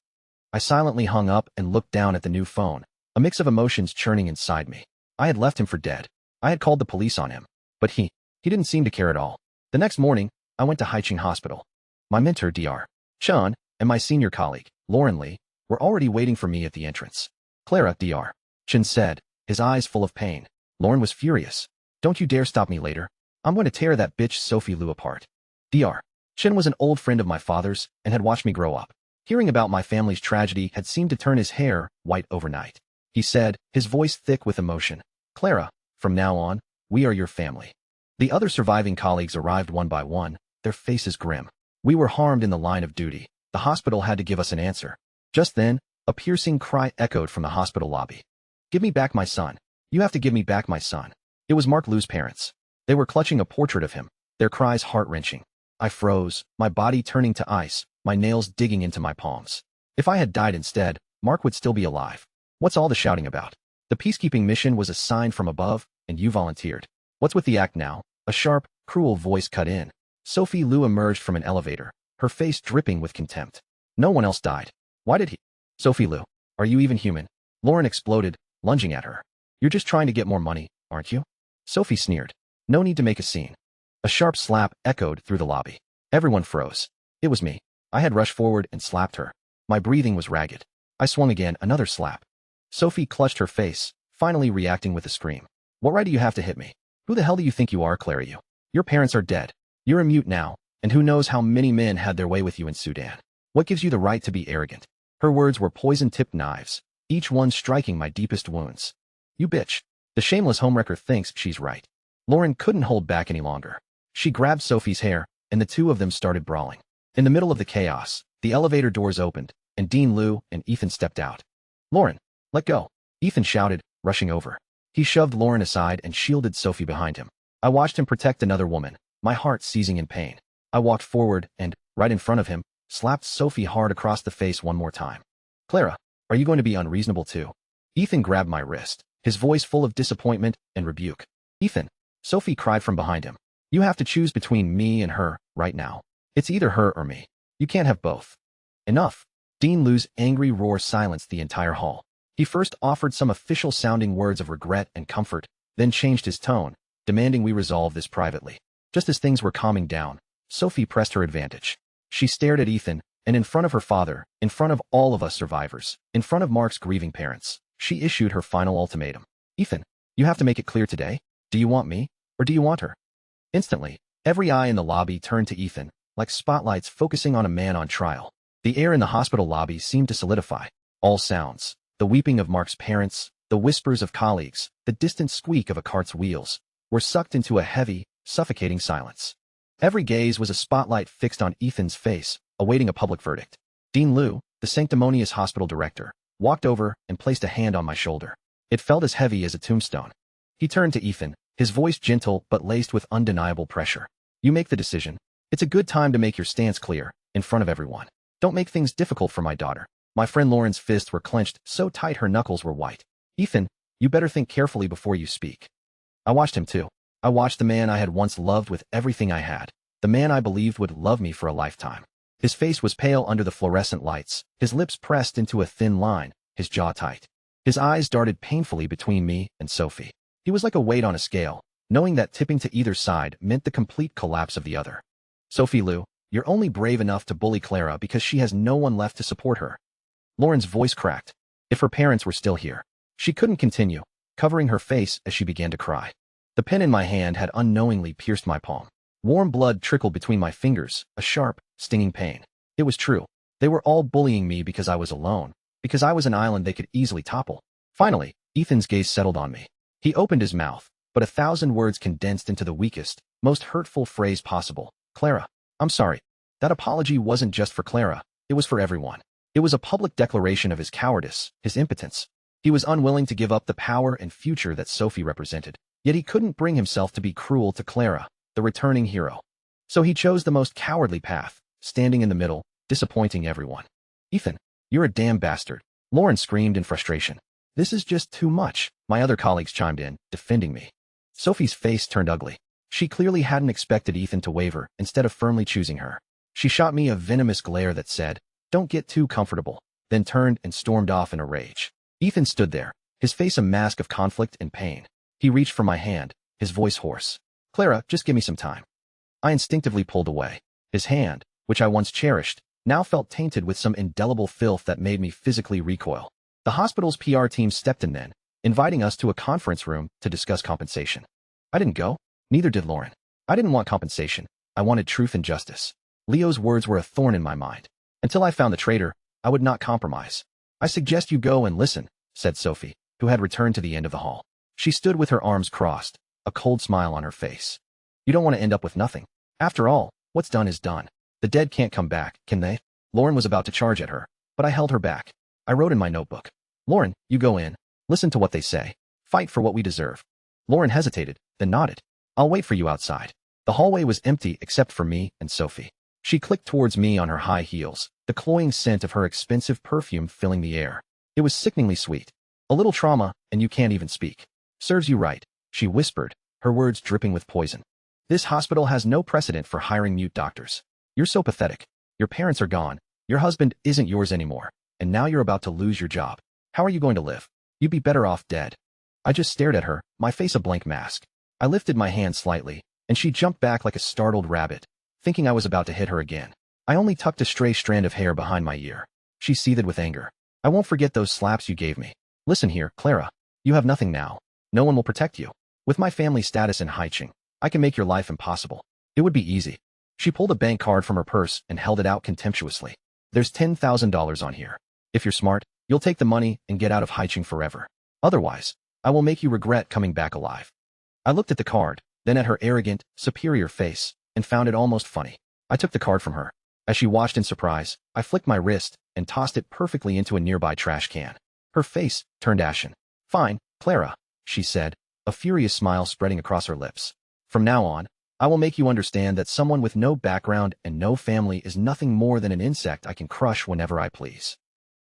I silently hung up and looked down at the new phone, a mix of emotions churning inside me. I had left him for dead. I had called the police on him. But he didn't seem to care at all. The next morning, I went to Haiching Hospital. My mentor, Dr. Chun, and my senior colleague, Lauren Lee, were already waiting for me at the entrance. Clara, Dr. Chun said, his eyes full of pain. Lauren was furious. Don't you dare stop me later. I'm going to tear that bitch Sophie Liu apart. Dr. Chun was an old friend of my father's and had watched me grow up. Hearing about my family's tragedy had seemed to turn his hair white overnight. He said, his voice thick with emotion, Clara, from now on, we are your family. The other surviving colleagues arrived one by one, their faces grim. We were harmed in the line of duty. The hospital had to give us an answer. Just then, a piercing cry echoed from the hospital lobby. Give me back my son. You have to give me back my son. It was Mark Liu's parents. They were clutching a portrait of him, their cries heart-wrenching. I froze, my body turning to ice, my nails digging into my palms. If I had died instead, Mark would still be alive. What's all the shouting about? The peacekeeping mission was a sign from above, and you volunteered. What's with the act now? A sharp, cruel voice cut in. Sophie Liu emerged from an elevator, her face dripping with contempt. No one else died. Why did he? Sophie Liu, are you even human? Lauren exploded, lunging at her. You're just trying to get more money, aren't you? Sophie sneered. No need to make a scene. A sharp slap echoed through the lobby. Everyone froze. It was me. I had rushed forward and slapped her. My breathing was ragged. I swung again, another slap. Sophie clutched her face, finally reacting with a scream. What right do you have to hit me? Who the hell do you think you are, Clara? Your parents are dead. You're a mute now, and who knows how many men had their way with you in Sudan. What gives you the right to be arrogant? Her words were poison-tipped knives, each one striking my deepest wounds. You bitch. The shameless homewrecker thinks she's right. Lauren couldn't hold back any longer. She grabbed Sophie's hair, and the two of them started brawling. In the middle of the chaos, the elevator doors opened, and Dean Liu and Ethan stepped out. Lauren, let go, Ethan shouted, rushing over. He shoved Lauren aside and shielded Sophie behind him. I watched him protect another woman, my heart seizing in pain. I walked forward and, right in front of him, slapped Sophie hard across the face one more time. Clara, are you going to be unreasonable too? Ethan grabbed my wrist, his voice full of disappointment and rebuke. Ethan, Sophie cried from behind him. You have to choose between me and her, right now. It's either her or me. You can't have both. Enough. Dean Liu's angry roar silenced the entire hall. He first offered some official-sounding words of regret and comfort, then changed his tone, demanding we resolve this privately. Just as things were calming down, Sophie pressed her advantage. She stared at Ethan, and in front of her father, in front of all of us survivors, in front of Mark's grieving parents, she issued her final ultimatum. Ethan, you have to make it clear today. Do you want me, or do you want her? Instantly, every eye in the lobby turned to Ethan, like spotlights focusing on a man on trial. The air in the hospital lobby seemed to solidify. All sounds, the weeping of Mark's parents, the whispers of colleagues, the distant squeak of a cart's wheels, were sucked into a heavy, suffocating silence. Every gaze was a spotlight fixed on Ethan's face, awaiting a public verdict. Dean Liu, the sanctimonious hospital director, walked over and placed a hand on my shoulder. It felt as heavy as a tombstone. He turned to Ethan, his voice gentle but laced with undeniable pressure. You make the decision. It's a good time to make your stance clear, in front of everyone. Don't make things difficult for my daughter. My friend Lauren's fists were clenched so tight her knuckles were white. Ethan, you better think carefully before you speak. I watched him too. I watched the man I had once loved with everything I had. The man I believed would love me for a lifetime. His face was pale under the fluorescent lights, his lips pressed into a thin line, his jaw tight. His eyes darted painfully between me and Sophie. He was like a weight on a scale, knowing that tipping to either side meant the complete collapse of the other. Sophie Liu, you're only brave enough to bully Clara because she has no one left to support her. Lauren's voice cracked. If her parents were still here. She couldn't continue, covering her face as she began to cry. The pen in my hand had unknowingly pierced my palm. Warm blood trickled between my fingers, a sharp, stinging pain. It was true. They were all bullying me because I was alone, because I was an island they could easily topple. Finally, Ethan's gaze settled on me. He opened his mouth, but 1,000 words condensed into the weakest, most hurtful phrase possible. Clara, I'm sorry. That apology wasn't just for Clara, it was for everyone. It was a public declaration of his cowardice, his impotence. He was unwilling to give up the power and future that Sophie represented, yet he couldn't bring himself to be cruel to Clara, the returning hero. So he chose the most cowardly path, standing in the middle, disappointing everyone. Ethan, you're a damn bastard. Lauren screamed in frustration. This is just too much. My other colleagues chimed in, defending me. Sophie's face turned ugly. She clearly hadn't expected Ethan to waver, instead of firmly choosing her. She shot me a venomous glare that said, don't get too comfortable. then turned and stormed off in a rage. Ethan stood there, his face a mask of conflict and pain. He reached for my hand, his voice hoarse. Clara, just give me some time. I instinctively pulled away. His hand, which I once cherished, now felt tainted with some indelible filth that made me physically recoil. The hospital's PR team stepped in then, inviting us to a conference room to discuss compensation. I didn't go. Neither did Lauren. I didn't want compensation. I wanted truth and justice. Leo's words were a thorn in my mind. Until I found the traitor, I would not compromise. I suggest you go and listen, said Sophie, who had returned to the end of the hall. She stood with her arms crossed, a cold smile on her face. You don't want to end up with nothing. After all, what's done is done. The dead can't come back, can they? Lauren was about to charge at her, but I held her back. I wrote in my notebook. Lauren, you go in. Listen to what they say. Fight for what we deserve. Lauren hesitated, then nodded. I'll wait for you outside. The hallway was empty except for me and Sophie. She clicked towards me on her high heels, the cloying scent of her expensive perfume filling the air. It was sickeningly sweet. A little trauma, and you can't even speak. Serves you right, she whispered, her words dripping with poison. This hospital has no precedent for hiring mute doctors. You're so pathetic. Your parents are gone. Your husband isn't yours anymore. And now you're about to lose your job. How are you going to live? You'd be better off dead. I just stared at her, my face a blank mask. I lifted my hand slightly, and she jumped back like a startled rabbit, thinking I was about to hit her again. I only tucked a stray strand of hair behind my ear. She seethed with anger. I won't forget those slaps you gave me. Listen here, Clara. You have nothing now. No one will protect you. With my family status in Haiching, I can make your life impossible. It would be easy. She pulled a bank card from her purse and held it out contemptuously. There's $10,000 on here. If you're smart, you'll take the money and get out of Haiching forever. Otherwise, I will make you regret coming back alive. I looked at the card, then at her arrogant, superior face, and found it almost funny. I took the card from her. As she watched in surprise, I flicked my wrist and tossed it perfectly into a nearby trash can. Her face turned ashen. Fine, Clara, she said, a furious smile spreading across her lips. From now on, I will make you understand that someone with no background and no family is nothing more than an insect I can crush whenever I please.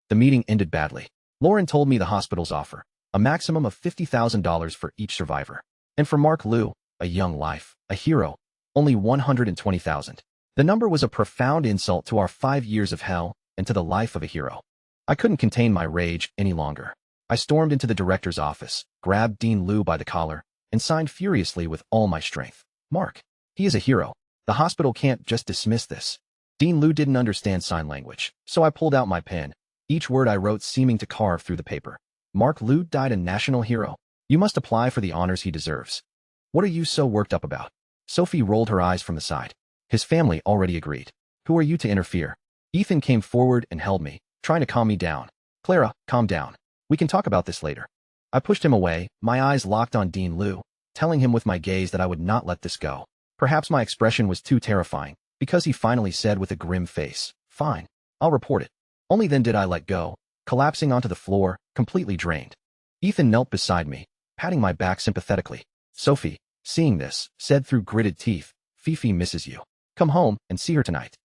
The meeting ended badly. Lauren told me the hospital's offer, a maximum of $50,000 for each survivor. And for Mark Liu, a young life, a hero, only $120,000. The number was a profound insult to our 5 years of hell and to the life of a hero. I couldn't contain my rage any longer. I stormed into the director's office, grabbed Dean Liu by the collar, and signed furiously with all my strength. Mark, he is a hero. The hospital can't just dismiss this. Dean Liu didn't understand sign language, so I pulled out my pen, each word I wrote seeming to carve through the paper. Mark Liu died a national hero. You must apply for the honors he deserves. What are you so worked up about? Sophie rolled her eyes from the side. His family already agreed. Who are you to interfere? Ethan came forward and held me, trying to calm me down. Clara, calm down. We can talk about this later. I pushed him away, my eyes locked on Dean Liu, telling him with my gaze that I would not let this go. Perhaps my expression was too terrifying, because he finally said with a grim face, Fine, I'll report it. Only then did I let go, collapsing onto the floor, completely drained. Ethan knelt beside me, patting my back sympathetically. Sophie, seeing this, said through gritted teeth, Fifi misses you. Come home and see her tonight.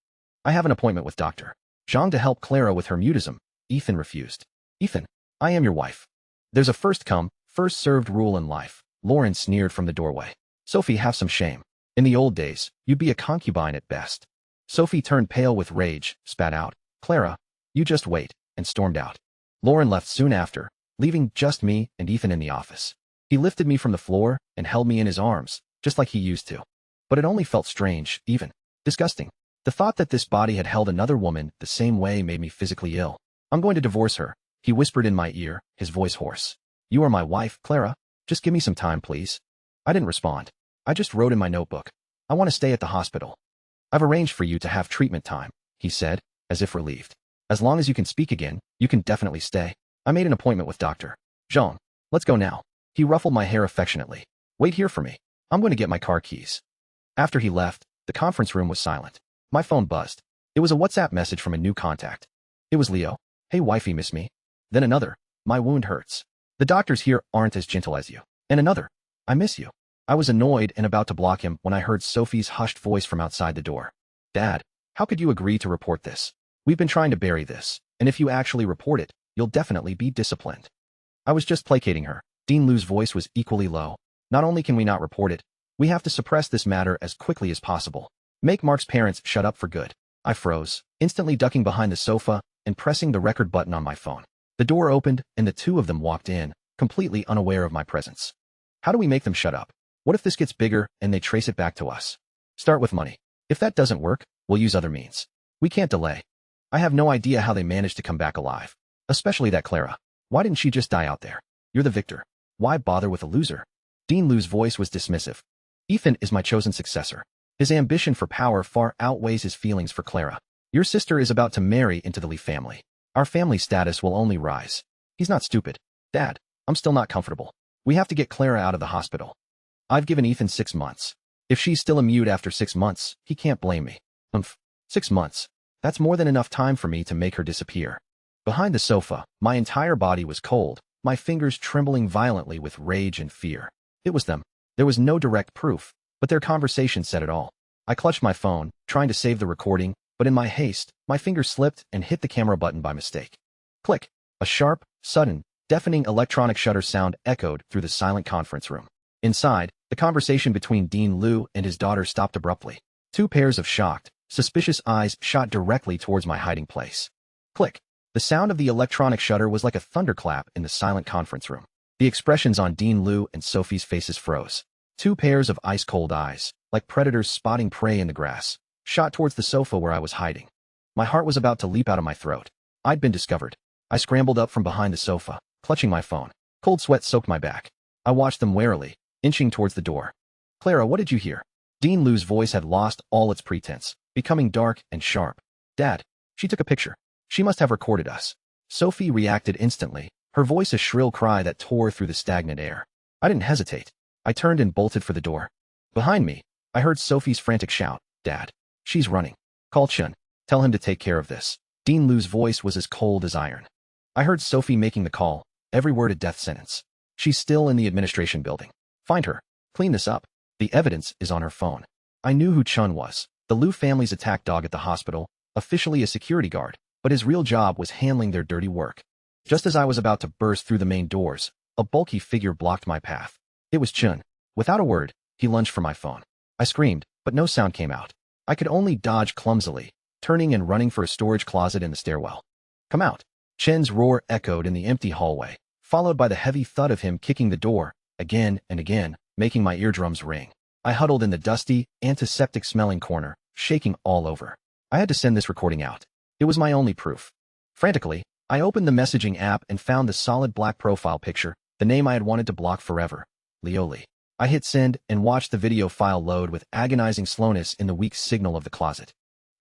I have an appointment with Dr. Zhang to help Clara with her mutism. Ethan refused. Ethan, I am your wife. There's a first come, first served rule in life. Lauren sneered from the doorway. Sophie, have some shame. In the old days, you'd be a concubine at best. Sophie turned pale with rage, spat out, Clara, you just wait, and stormed out. Lauren left soon after, leaving just me and Ethan in the office. He lifted me from the floor and held me in his arms, just like he used to. But it only felt strange, even disgusting. The thought that this body had held another woman the same way made me physically ill. I'm going to divorce her, he whispered in my ear, his voice hoarse. You are my wife, Clara. Just give me some time, please. I didn't respond. I just wrote in my notebook. I want to stay at the hospital. I've arranged for you to have treatment time, he said, as if relieved. As long as you can speak again, you can definitely stay. I made an appointment with Dr. Zhang. Let's go now. He ruffled my hair affectionately. Wait here for me. I'm going to get my car keys. After he left, the conference room was silent. My phone buzzed. It was a WhatsApp message from a new contact. It was Leo. Hey wifey, miss me? Then another. My wound hurts. The doctors here aren't as gentle as you. And another. I miss you. I was annoyed and about to block him when I heard Sophie's hushed voice from outside the door. Dad, how could you agree to report this? We've been trying to bury this, and if you actually report it, you'll definitely be disciplined. I was just placating her. Dean Liu's voice was equally low. Not only can we not report it, we have to suppress this matter as quickly as possible. Make Mark's parents shut up for good. I froze, instantly ducking behind the sofa, and pressing the record button on my phone. The door opened, and the two of them walked in, completely unaware of my presence. How do we make them shut up? What if this gets bigger and they trace it back to us? Start with money. If that doesn't work, we'll use other means. We can't delay. I have no idea how they managed to come back alive. Especially that Clara. Why didn't she just die out there? You're the victor. Why bother with a loser? Dean Liu's voice was dismissive. Ethan is my chosen successor. His ambition for power far outweighs his feelings for Clara. Your sister is about to marry into the Lee family. Our family status will only rise. He's not stupid. Dad, I'm still not comfortable. We have to get Clara out of the hospital. I've given Ethan 6 months. If she's still a mute after 6 months, he can't blame me. 6 months. That's more than enough time for me to make her disappear. Behind the sofa, my entire body was cold, my fingers trembling violently with rage and fear. It was them. There was no direct proof, but their conversation said it all. I clutched my phone, trying to save the recording, but in my haste, my finger slipped and hit the camera button by mistake. Click. A sharp, sudden, deafening electronic shutter sound echoed through the silent conference room. Inside, the conversation between Dean Liu and his daughter stopped abruptly. 2 pairs of shocked, suspicious eyes shot directly towards my hiding place. Click. The sound of the electronic shutter was like a thunderclap in the silent conference room. The expressions on Dean Liu and Sophie's faces froze. 2 pairs of ice-cold eyes, like predators spotting prey in the grass, shot towards the sofa where I was hiding. My heart was about to leap out of my throat. I'd been discovered. I scrambled up from behind the sofa, clutching my phone. Cold sweat soaked my back. I watched them warily, inching towards the door. Clara, what did you hear? Dean Liu's voice had lost all its pretense, becoming dark and sharp. Dad, she took a picture. She must have recorded us. Sophie reacted instantly, her voice a shrill cry that tore through the stagnant air. I didn't hesitate. I turned and bolted for the door. Behind me, I heard Sophie's frantic shout, Dad, she's running. Call Chun. Tell him to take care of this. Dean Liu's voice was as cold as iron. I heard Sophie making the call, every word a death sentence. She's still in the administration building. Find her. Clean this up. The evidence is on her phone. I knew who Chun was, the Liu family's attack dog at the hospital, officially a security guard, but his real job was handling their dirty work. Just as I was about to burst through the main doors, a bulky figure blocked my path. It was Chun. Without a word, he lunged for my phone. I screamed, but no sound came out. I could only dodge clumsily, turning and running for a storage closet in the stairwell. Come out. Chen's roar echoed in the empty hallway, followed by the heavy thud of him kicking the door, again and again, making my eardrums ring. I huddled in the dusty, antiseptic-smelling corner, shaking all over. I had to send this recording out. It was my only proof. Frantically, I opened the messaging app and found the solid black profile picture, the name I had wanted to block forever, Lioli. I hit send and watched the video file load with agonizing slowness in the weak signal of the closet.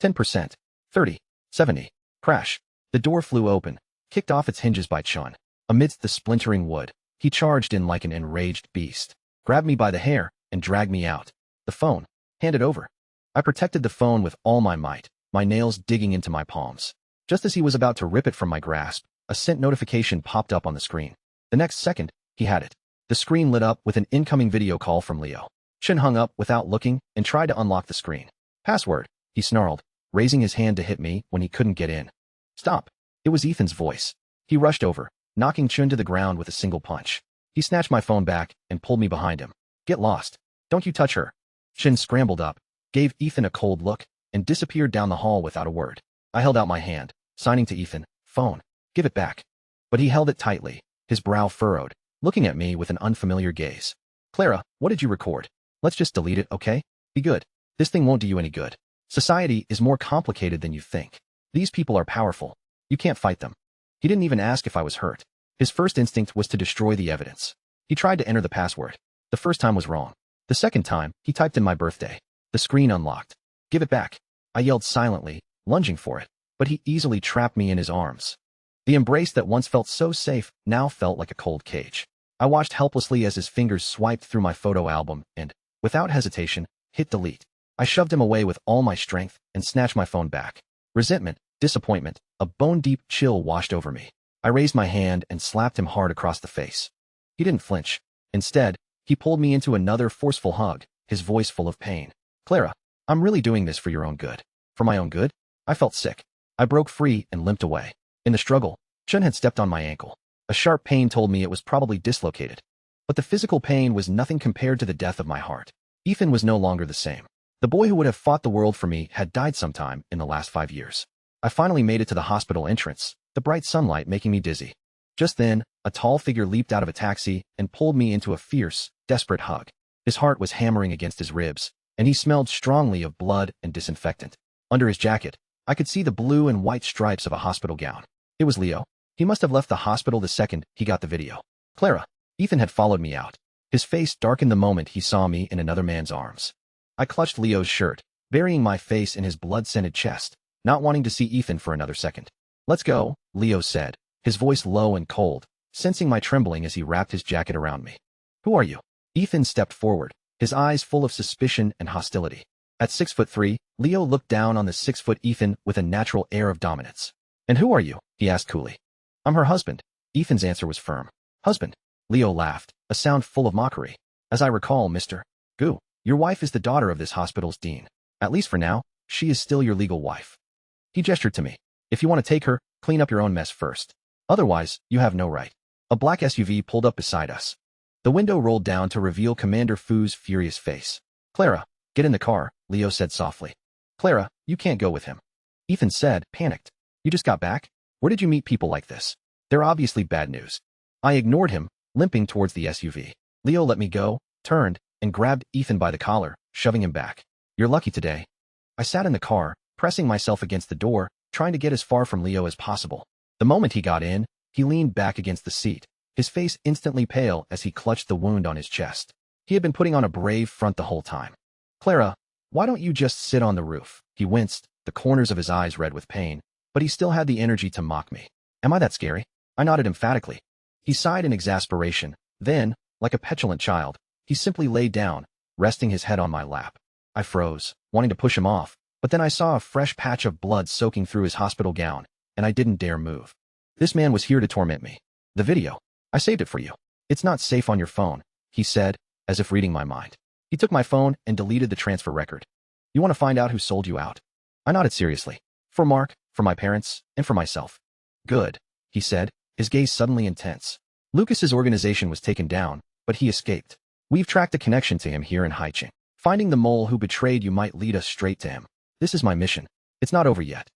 10%, 30, 70, crash. The door flew open, kicked off its hinges by Chun. Amidst the splintering wood, he charged in like an enraged beast, grabbed me by the hair, and dragged me out. The phone. Hand it over. I protected the phone with all my might, my nails digging into my palms. Just as he was about to rip it from my grasp, a sent notification popped up on the screen. The next second, he had it. The screen lit up with an incoming video call from Leo. Chen hung up without looking and tried to unlock the screen. Password, he snarled, raising his hand to hit me when he couldn't get in. Stop. It was Ethan's voice. He rushed over, knocking Chun to the ground with a single punch. He snatched my phone back and pulled me behind him. Get lost. Don't you touch her. Chen scrambled up, gave Ethan a cold look, and disappeared down the hall without a word. I held out my hand, signing to Ethan, phone, give it back. But he held it tightly, his brow furrowed, looking at me with an unfamiliar gaze. Clara, what did you record? Let's just delete it, okay? Be good. This thing won't do you any good. Society is more complicated than you think. These people are powerful. You can't fight them. He didn't even ask if I was hurt. His first instinct was to destroy the evidence. He tried to enter the password. The first time was wrong. The second time, he typed in my birthday. The screen unlocked. Give it back. I yelled silently, lunging for it, but he easily trapped me in his arms. The embrace that once felt so safe now felt like a cold cage. I watched helplessly as his fingers swiped through my photo album and, without hesitation, hit delete. I shoved him away with all my strength and snatched my phone back. Resentment, disappointment, a bone-deep chill washed over me. I raised my hand and slapped him hard across the face. He didn't flinch. Instead, he pulled me into another forceful hug, his voice full of pain. Clara, I'm really doing this for your own good. For my own good? I felt sick. I broke free and limped away. In the struggle, Chun had stepped on my ankle. A sharp pain told me it was probably dislocated. But the physical pain was nothing compared to the death of my heart. Ethan was no longer the same. The boy who would have fought the world for me had died sometime in the last 5 years. I finally made it to the hospital entrance, the bright sunlight making me dizzy. Just then, a tall figure leaped out of a taxi and pulled me into a fierce, desperate hug. His heart was hammering against his ribs, and he smelled strongly of blood and disinfectant. Under his jacket, I could see the blue and white stripes of a hospital gown. It was Leo. He must have left the hospital the second he got the video. Clara. Ethan had followed me out. His face darkened the moment he saw me in another man's arms. I clutched Leo's shirt, burying my face in his blood-scented chest, not wanting to see Ethan for another second. Let's go, Leo said, his voice low and cold, sensing my trembling as he wrapped his jacket around me. Who are you? Ethan stepped forward, his eyes full of suspicion and hostility. At 6'3", Leo looked down on the 6-foot Ethan with a natural air of dominance. And who are you? He asked coolly. I'm her husband. Ethan's answer was firm. Husband? Leo laughed, a sound full of mockery. As I recall, Mr. Gu, your wife is the daughter of this hospital's dean. At least for now, she is still your legal wife. He gestured to me. If you want to take her, clean up your own mess first. Otherwise, you have no right. A black SUV pulled up beside us. The window rolled down to reveal Commander Fu's furious face. Clara, get in the car, Leo said softly. Clara, you can't go with him. Ethan said, panicked. You just got back? Where did you meet people like this? They're obviously bad news. I ignored him, limping towards the SUV. Leo let me go, turned, and grabbed Ethan by the collar, shoving him back. You're lucky today. I sat in the car, pressing myself against the door, trying to get as far from Leo as possible. The moment he got in, he leaned back against the seat, his face instantly pale as he clutched the wound on his chest. He had been putting on a brave front the whole time. Clara, why don't you just sit on the roof? He winced, the corners of his eyes red with pain, but he still had the energy to mock me. Am I that scary? I nodded emphatically. He sighed in exasperation. Then, like a petulant child, he simply lay down, resting his head on my lap. I froze, wanting to push him off, but then I saw a fresh patch of blood soaking through his hospital gown, and I didn't dare move. This man was here to torment me. The video. I saved it for you. It's not safe on your phone, he said, as if reading my mind. He took my phone and deleted the transfer record. You want to find out who sold you out? I nodded seriously. For Mark, for my parents, and for myself. Good, he said, his gaze suddenly intense. Lucas's organization was taken down, but he escaped. We've tracked a connection to him here in Haiching. Finding the mole who betrayed you might lead us straight to him. This is my mission. It's not over yet.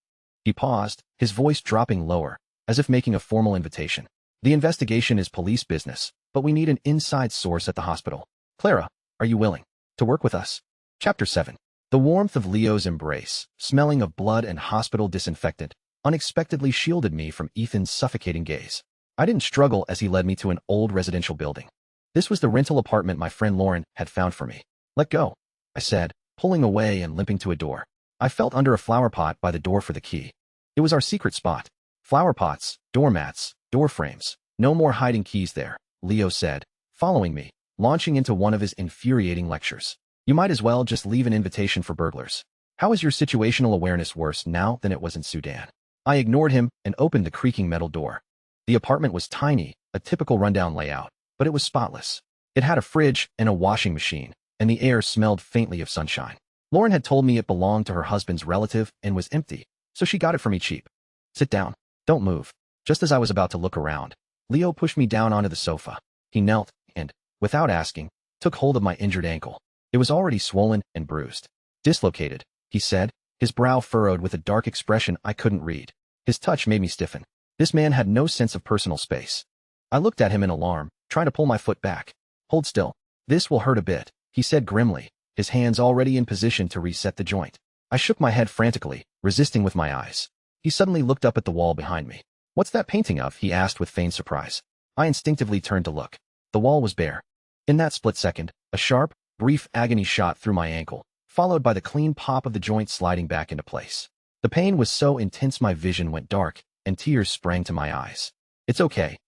He paused, his voice dropping lower, as if making a formal invitation. The investigation is police business, but we need an inside source at the hospital. Clara, are you willing to work with us? Chapter 7. The warmth of Leo's embrace, smelling of blood and hospital disinfectant, unexpectedly shielded me from Ethan's suffocating gaze. I didn't struggle as he led me to an old residential building. This was the rental apartment my friend Lauren had found for me. Let go, I said, pulling away and limping to a door. I felt under a flower pot by the door for the key. It was our secret spot. Flower pots, doormats, door frames. No more hiding keys there, Leo said, following me, launching into one of his infuriating lectures. You might as well just leave an invitation for burglars. How is your situational awareness worse now than it was in Sudan? I ignored him and opened the creaking metal door. The apartment was tiny, a typical rundown layout, but it was spotless. It had a fridge and a washing machine, and the air smelled faintly of sunshine. Lauren had told me it belonged to her husband's relative and was empty, so she got it for me cheap. Sit down. Don't move. Just as I was about to look around, Leo pushed me down onto the sofa. He knelt and, without asking, took hold of my injured ankle. It was already swollen and bruised. Dislocated, he said, his brow furrowed with a dark expression I couldn't read. His touch made me stiffen. This man had no sense of personal space. I looked at him in alarm, trying to pull my foot back. Hold still. This will hurt a bit, he said grimly, his hands already in position to reset the joint. I shook my head frantically, resisting with my eyes. He suddenly looked up at the wall behind me. What's that painting of? He asked with feigned surprise. I instinctively turned to look. The wall was bare. In that split second, a sharp, brief agony shot through my ankle, followed by the clean pop of the joint sliding back into place. The pain was so intense my vision went dark, and tears sprang to my eyes. It's okay,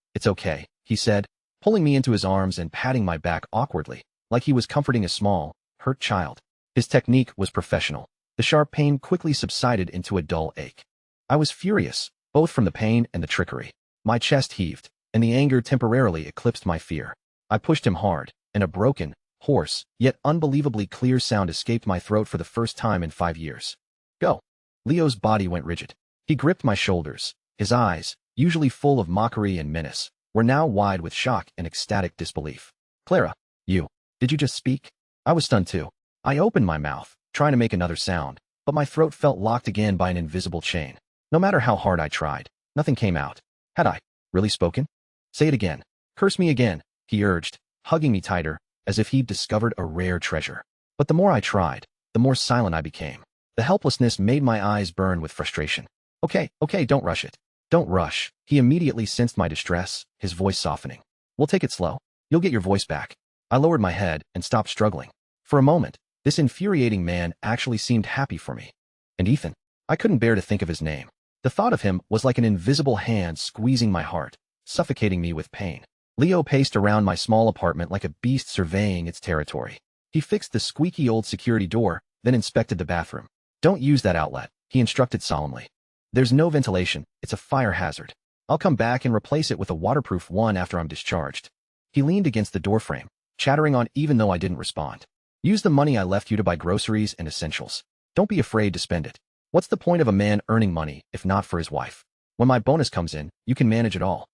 he said, pulling me into his arms and patting my back awkwardly, like he was comforting a small, hurt child. His technique was professional. The sharp pain quickly subsided into a dull ache. I was furious, both from the pain and the trickery. My chest heaved, and the anger temporarily eclipsed my fear. I pushed him hard, and a broken, hoarse, yet unbelievably clear sound escaped my throat for the first time in 5 years. Go. Leo's body went rigid. He gripped my shoulders. His eyes, usually full of mockery and menace, were now wide with shock and ecstatic disbelief. Clara, did you just speak? I was stunned too. I opened my mouth, trying to make another sound, but my throat felt locked again by an invisible chain. No matter how hard I tried, nothing came out. Had I really spoken? Say it again. Curse me again, he urged, hugging me tighter, as if he'd discovered a rare treasure. But the more I tried, the more silent I became. The helplessness made my eyes burn with frustration. Okay, don't rush it. Don't rush. He immediately sensed my distress, his voice softening. We'll take it slow. You'll get your voice back. I lowered my head and stopped struggling. For a moment, this infuriating man actually seemed happy for me. And Ethan? I couldn't bear to think of his name. The thought of him was like an invisible hand squeezing my heart, suffocating me with pain. Leo paced around my small apartment like a beast surveying its territory. He fixed the squeaky old security door, then inspected the bathroom. Don't use that outlet, he instructed solemnly. There's no ventilation, it's a fire hazard. I'll come back and replace it with a waterproof one after I'm discharged. He leaned against the doorframe, chattering on even though I didn't respond. Use the money I left you to buy groceries and essentials. Don't be afraid to spend it. What's the point of a man earning money if not for his wife? When my bonus comes in, you can manage it all.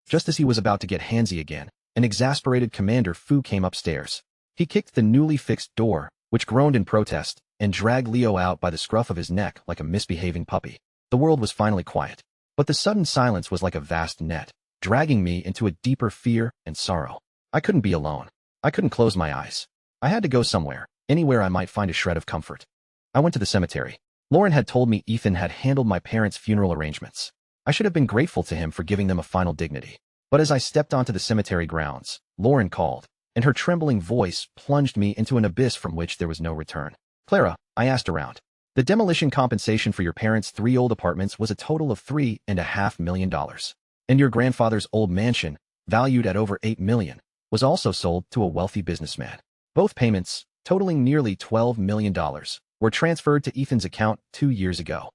Just as he was about to get handsy again, an exasperated Commander Fu came upstairs. He kicked the newly fixed door, which groaned in protest, and dragged Leo out by the scruff of his neck like a misbehaving puppy. The world was finally quiet. But the sudden silence was like a vast net, dragging me into a deeper fear and sorrow. I couldn't be alone. I couldn't close my eyes. I had to go somewhere, anywhere I might find a shred of comfort. I went to the cemetery. Lauren had told me Ethan had handled my parents' funeral arrangements. I should have been grateful to him for giving them a final dignity. But as I stepped onto the cemetery grounds, Lauren called, and her trembling voice plunged me into an abyss from which there was no return. Clara, I asked around. The demolition compensation for your parents' 3 old apartments was a total of $3.5 million. And your grandfather's old mansion, valued at over $8 million, was also sold to a wealthy businessman. Both payments, totaling nearly $12 million, were transferred to Ethan's account 2 years ago.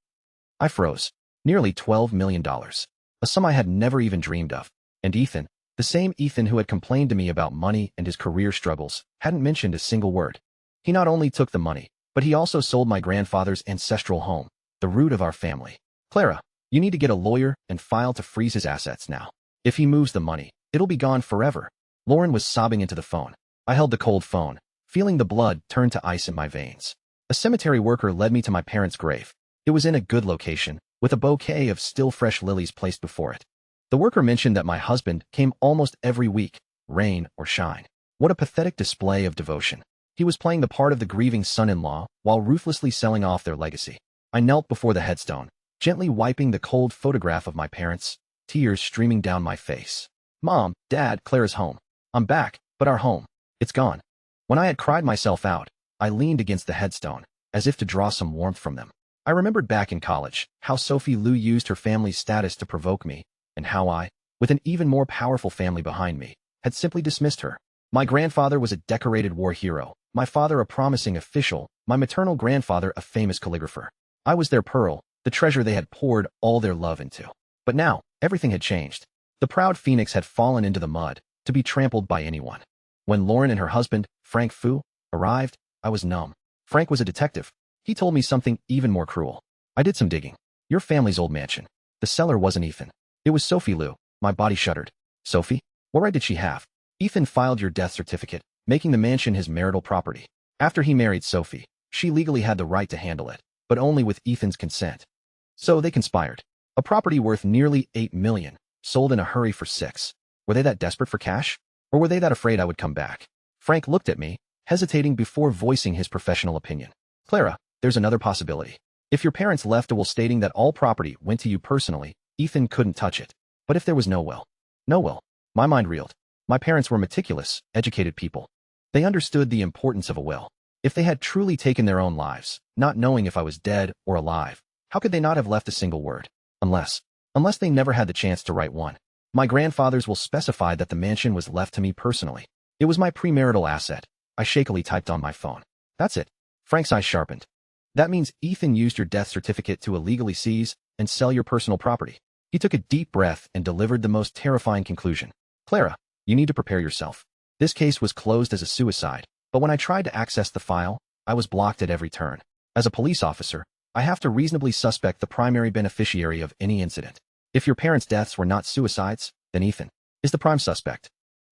I froze. Nearly $12 million. A sum I had never even dreamed of. And Ethan, the same Ethan who had complained to me about money and his career struggles, hadn't mentioned a single word. He not only took the money, but he also sold my grandfather's ancestral home, the root of our family. Clara, you need to get a lawyer and file to freeze his assets now. If he moves the money, it'll be gone forever. Lauren was sobbing into the phone. I held the cold phone, feeling the blood turn to ice in my veins. A cemetery worker led me to my parents' grave. It was in a good location, with a bouquet of still fresh lilies placed before it. The worker mentioned that my husband came almost every week, rain or shine. What a pathetic display of devotion. He was playing the part of the grieving son-in-law while ruthlessly selling off their legacy. I knelt before the headstone, gently wiping the cold photograph of my parents, tears streaming down my face. Mom, Dad, Clara's home. I'm back, but our home. It's gone. When I had cried myself out, I leaned against the headstone, as if to draw some warmth from them. I remembered back in college, how Sophie Lu used her family's status to provoke me, and how I, with an even more powerful family behind me, had simply dismissed her. My grandfather was a decorated war hero, my father a promising official, my maternal grandfather a famous calligrapher. I was their pearl, the treasure they had poured all their love into. But now, everything had changed. The proud phoenix had fallen into the mud, to be trampled by anyone. When Lauren and her husband, Frank Fu, arrived, I was numb. Frank was a detective. He told me something even more cruel. I did some digging. Your family's old mansion. The seller wasn't Ethan. It was Sophie Lu. My body shuddered. Sophie? What right did she have? Ethan filed your death certificate, making the mansion his marital property. After he married Sophie, she legally had the right to handle it, but only with Ethan's consent. So they conspired. A property worth nearly $8 million, sold in a hurry for $6 million. Were they that desperate for cash? Or were they that afraid I would come back? Frank looked at me, hesitating before voicing his professional opinion. Clara, there's another possibility. If your parents left a will stating that all property went to you personally, Ethan couldn't touch it. But if there was no will? No will. My mind reeled. My parents were meticulous, educated people. They understood the importance of a will. If they had truly taken their own lives, not knowing if I was dead or alive, how could they not have left a single word? Unless they never had the chance to write one. My grandfather's will specified that the mansion was left to me personally. It was my premarital asset. I shakily typed on my phone. That's it. Frank's eyes sharpened. That means Ethan used your death certificate to illegally seize and sell your personal property. He took a deep breath and delivered the most terrifying conclusion. Clara, you need to prepare yourself. This case was closed as a suicide, but when I tried to access the file, I was blocked at every turn. As a police officer, I have to reasonably suspect the primary beneficiary of any incident. If your parents' deaths were not suicides, then Ethan is the prime suspect.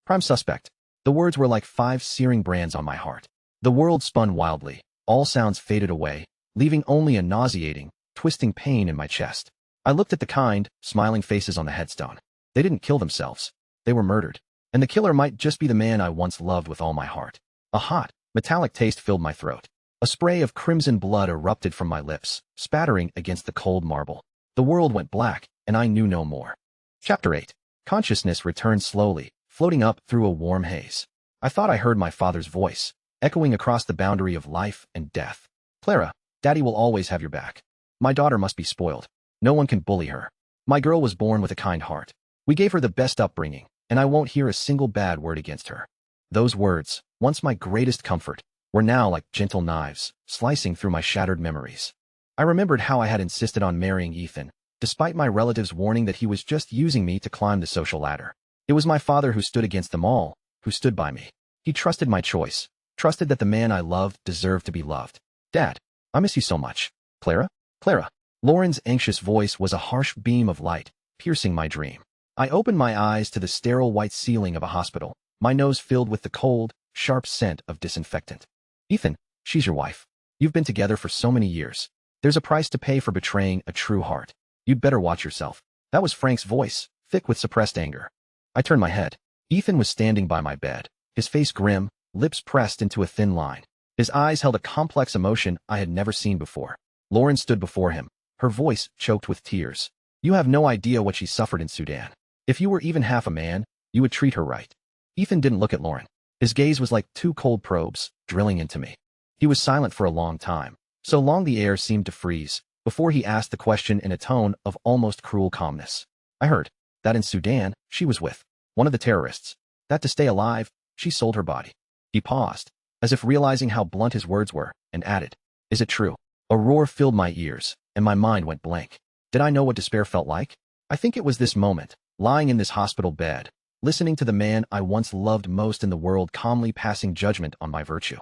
Prime suspect. The words were like 5 searing brands on my heart. The world spun wildly. All sounds faded away, leaving only a nauseating, twisting pain in my chest. I looked at the kind, smiling faces on the headstone. They didn't kill themselves. They were murdered. And the killer might just be the man I once loved with all my heart. A hot, metallic taste filled my throat. A spray of crimson blood erupted from my lips, spattering against the cold marble. The world went black, and I knew no more. Chapter 8. Consciousness returned slowly, floating up through a warm haze. I thought I heard my father's voice, echoing across the boundary of life and death. Clara, Daddy will always have your back. My daughter must be spoiled. No one can bully her. My girl was born with a kind heart. We gave her the best upbringing, and I won't hear a single bad word against her. Those words, once my greatest comfort, were now like gentle knives, slicing through my shattered memories. I remembered how I had insisted on marrying Ethan, despite my relatives' warning that he was just using me to climb the social ladder. It was my father who stood against them all, who stood by me. He trusted my choice, trusted that the man I loved deserved to be loved. Dad, I miss you so much. Clara? Clara. Lauren's anxious voice was a harsh beam of light, piercing my dream. I opened my eyes to the sterile white ceiling of a hospital, my nose filled with the cold, sharp scent of disinfectant. Ethan, she's your wife. You've been together for so many years. There's a price to pay for betraying a true heart. You'd better watch yourself. That was Frank's voice, thick with suppressed anger. I turned my head. Ethan was standing by my bed, his face grim, lips pressed into a thin line. His eyes held a complex emotion I had never seen before. Lauren stood before him, her voice choked with tears. You have no idea what she suffered in Sudan. If you were even half a man, you would treat her right. Ethan didn't look at Lauren. His gaze was like two cold probes, drilling into me. He was silent for a long time, so long the air seemed to freeze, before he asked the question in a tone of almost cruel calmness. I heard that in Sudan, she was with one of the terrorists, that to stay alive, she sold her body. He paused, as if realizing how blunt his words were, and added, Is it true? A roar filled my ears, and my mind went blank. Did I know what despair felt like? I think it was this moment, lying in this hospital bed, listening to the man I once loved most in the world calmly passing judgment on my virtue.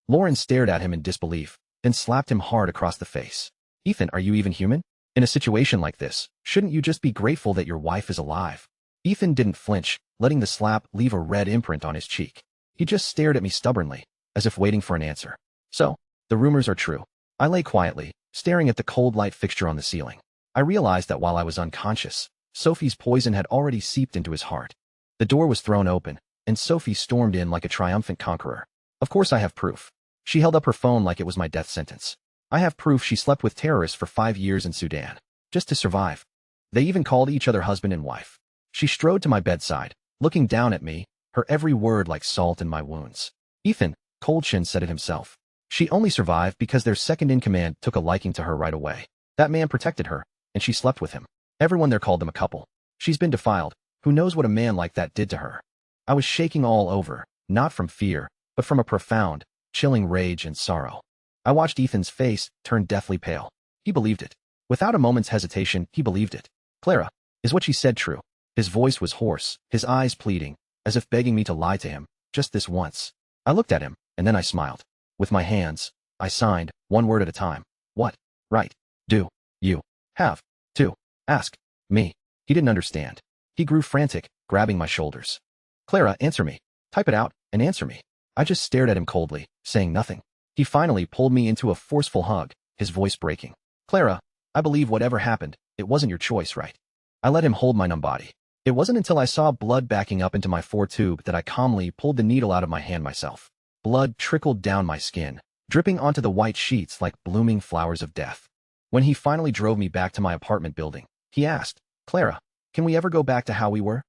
Lauren stared at him in disbelief, then slapped him hard across the face. Ethan, are you even human? In a situation like this, shouldn't you just be grateful that your wife is alive? Ethan didn't flinch, letting the slap leave a red imprint on his cheek. He just stared at me stubbornly, as if waiting for an answer. So, the rumors are true. I lay quietly, staring at the cold light fixture on the ceiling. I realized that while I was unconscious, Sophie's poison had already seeped into his heart. The door was thrown open, and Sophie stormed in like a triumphant conqueror. Of course I have proof. She held up her phone like it was my death sentence. I have proof she slept with terrorists for 5 years in Sudan, just to survive. They even called each other husband and wife. She strode to my bedside, looking down at me, her every word like salt in my wounds. Ethan, Coldchin said it himself. She only survived because their second-in-command took a liking to her right away. That man protected her, and she slept with him. Everyone there called them a couple. She's been defiled. Who knows what a man like that did to her? I was shaking all over, not from fear, but from a profound, chilling rage and sorrow. I watched Ethan's face turn deathly pale. He believed it. Without a moment's hesitation, he believed it. Clara, is what she said true? His voice was hoarse, his eyes pleading, as if begging me to lie to him, just this once. I looked at him, and then I smiled. With my hands, I signed, one word at a time. What right do you have to ask me? He didn't understand. He grew frantic, grabbing my shoulders. Clara, answer me. Type it out, and answer me. I just stared at him coldly, saying nothing. He finally pulled me into a forceful hug, his voice breaking. Clara, I believe whatever happened, it wasn't your choice, right? I let him hold my numb body. It wasn't until I saw blood backing up into my foretube that I calmly pulled the needle out of my hand myself. Blood trickled down my skin, dripping onto the white sheets like blooming flowers of death. When he finally drove me back to my apartment building, he asked, Clara, can we ever go back to how we were?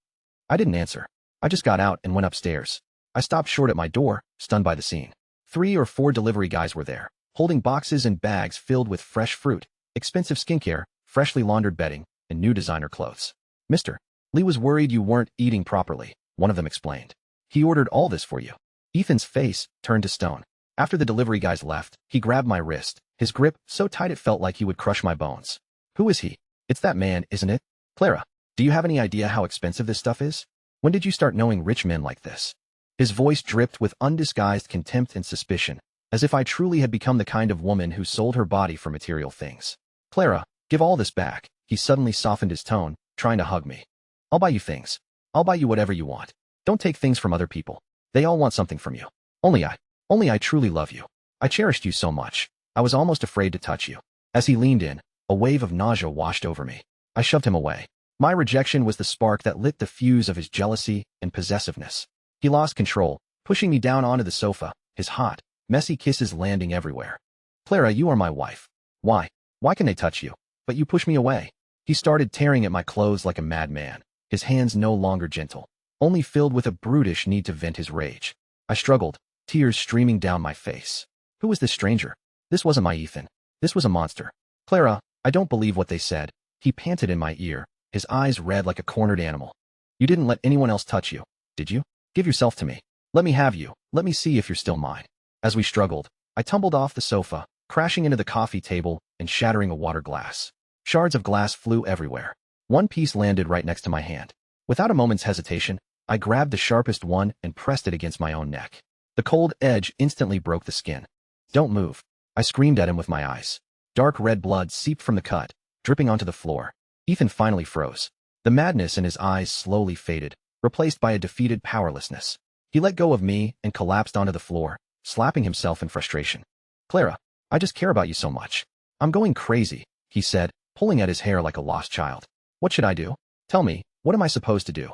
I didn't answer. I just got out and went upstairs. I stopped short at my door, stunned by the scene. 3 or 4 delivery guys were there, holding boxes and bags filled with fresh fruit, expensive skincare, freshly laundered bedding, and new designer clothes. Mr. Lee was worried you weren't eating properly, one of them explained. He ordered all this for you. Ethan's face turned to stone. After the delivery guys left, he grabbed my wrist, his grip so tight it felt like he would crush my bones. Who is he? It's that man, isn't it? Clara, do you have any idea how expensive this stuff is? When did you start knowing rich men like this? His voice dripped with undisguised contempt and suspicion, as if I truly had become the kind of woman who sold her body for material things. Clara, give all this back. He suddenly softened his tone, trying to hug me. I'll buy you things. I'll buy you whatever you want. Don't take things from other people. They all want something from you. Only I truly love you. I cherished you so much. I was almost afraid to touch you. As he leaned in, a wave of nausea washed over me. I shoved him away. My rejection was the spark that lit the fuse of his jealousy and possessiveness. He lost control, pushing me down onto the sofa, his hot, messy kisses landing everywhere. Clara, you are my wife. Why? Why can they touch you? But you push me away. He started tearing at my clothes like a madman, his hands no longer gentle, only filled with a brutish need to vent his rage. I struggled, tears streaming down my face. Who was this stranger? This wasn't my Ethan. This was a monster. Clara, I don't believe what they said. He panted in my ear, his eyes red like a cornered animal. You didn't let anyone else touch you, did you? Give yourself to me. Let me have you. Let me see if you're still mine. As we struggled, I tumbled off the sofa, crashing into the coffee table and shattering a water glass. Shards of glass flew everywhere. One piece landed right next to my hand. Without a moment's hesitation, I grabbed the sharpest one and pressed it against my own neck. The cold edge instantly broke the skin. Don't move. I screamed at him with my eyes. Dark red blood seeped from the cut, dripping onto the floor. Ethan finally froze. The madness in his eyes slowly faded, replaced by a defeated powerlessness. He let go of me and collapsed onto the floor, slapping himself in frustration. Clara, I just care about you so much. I'm going crazy, he said, pulling at his hair like a lost child. What should I do? Tell me, what am I supposed to do?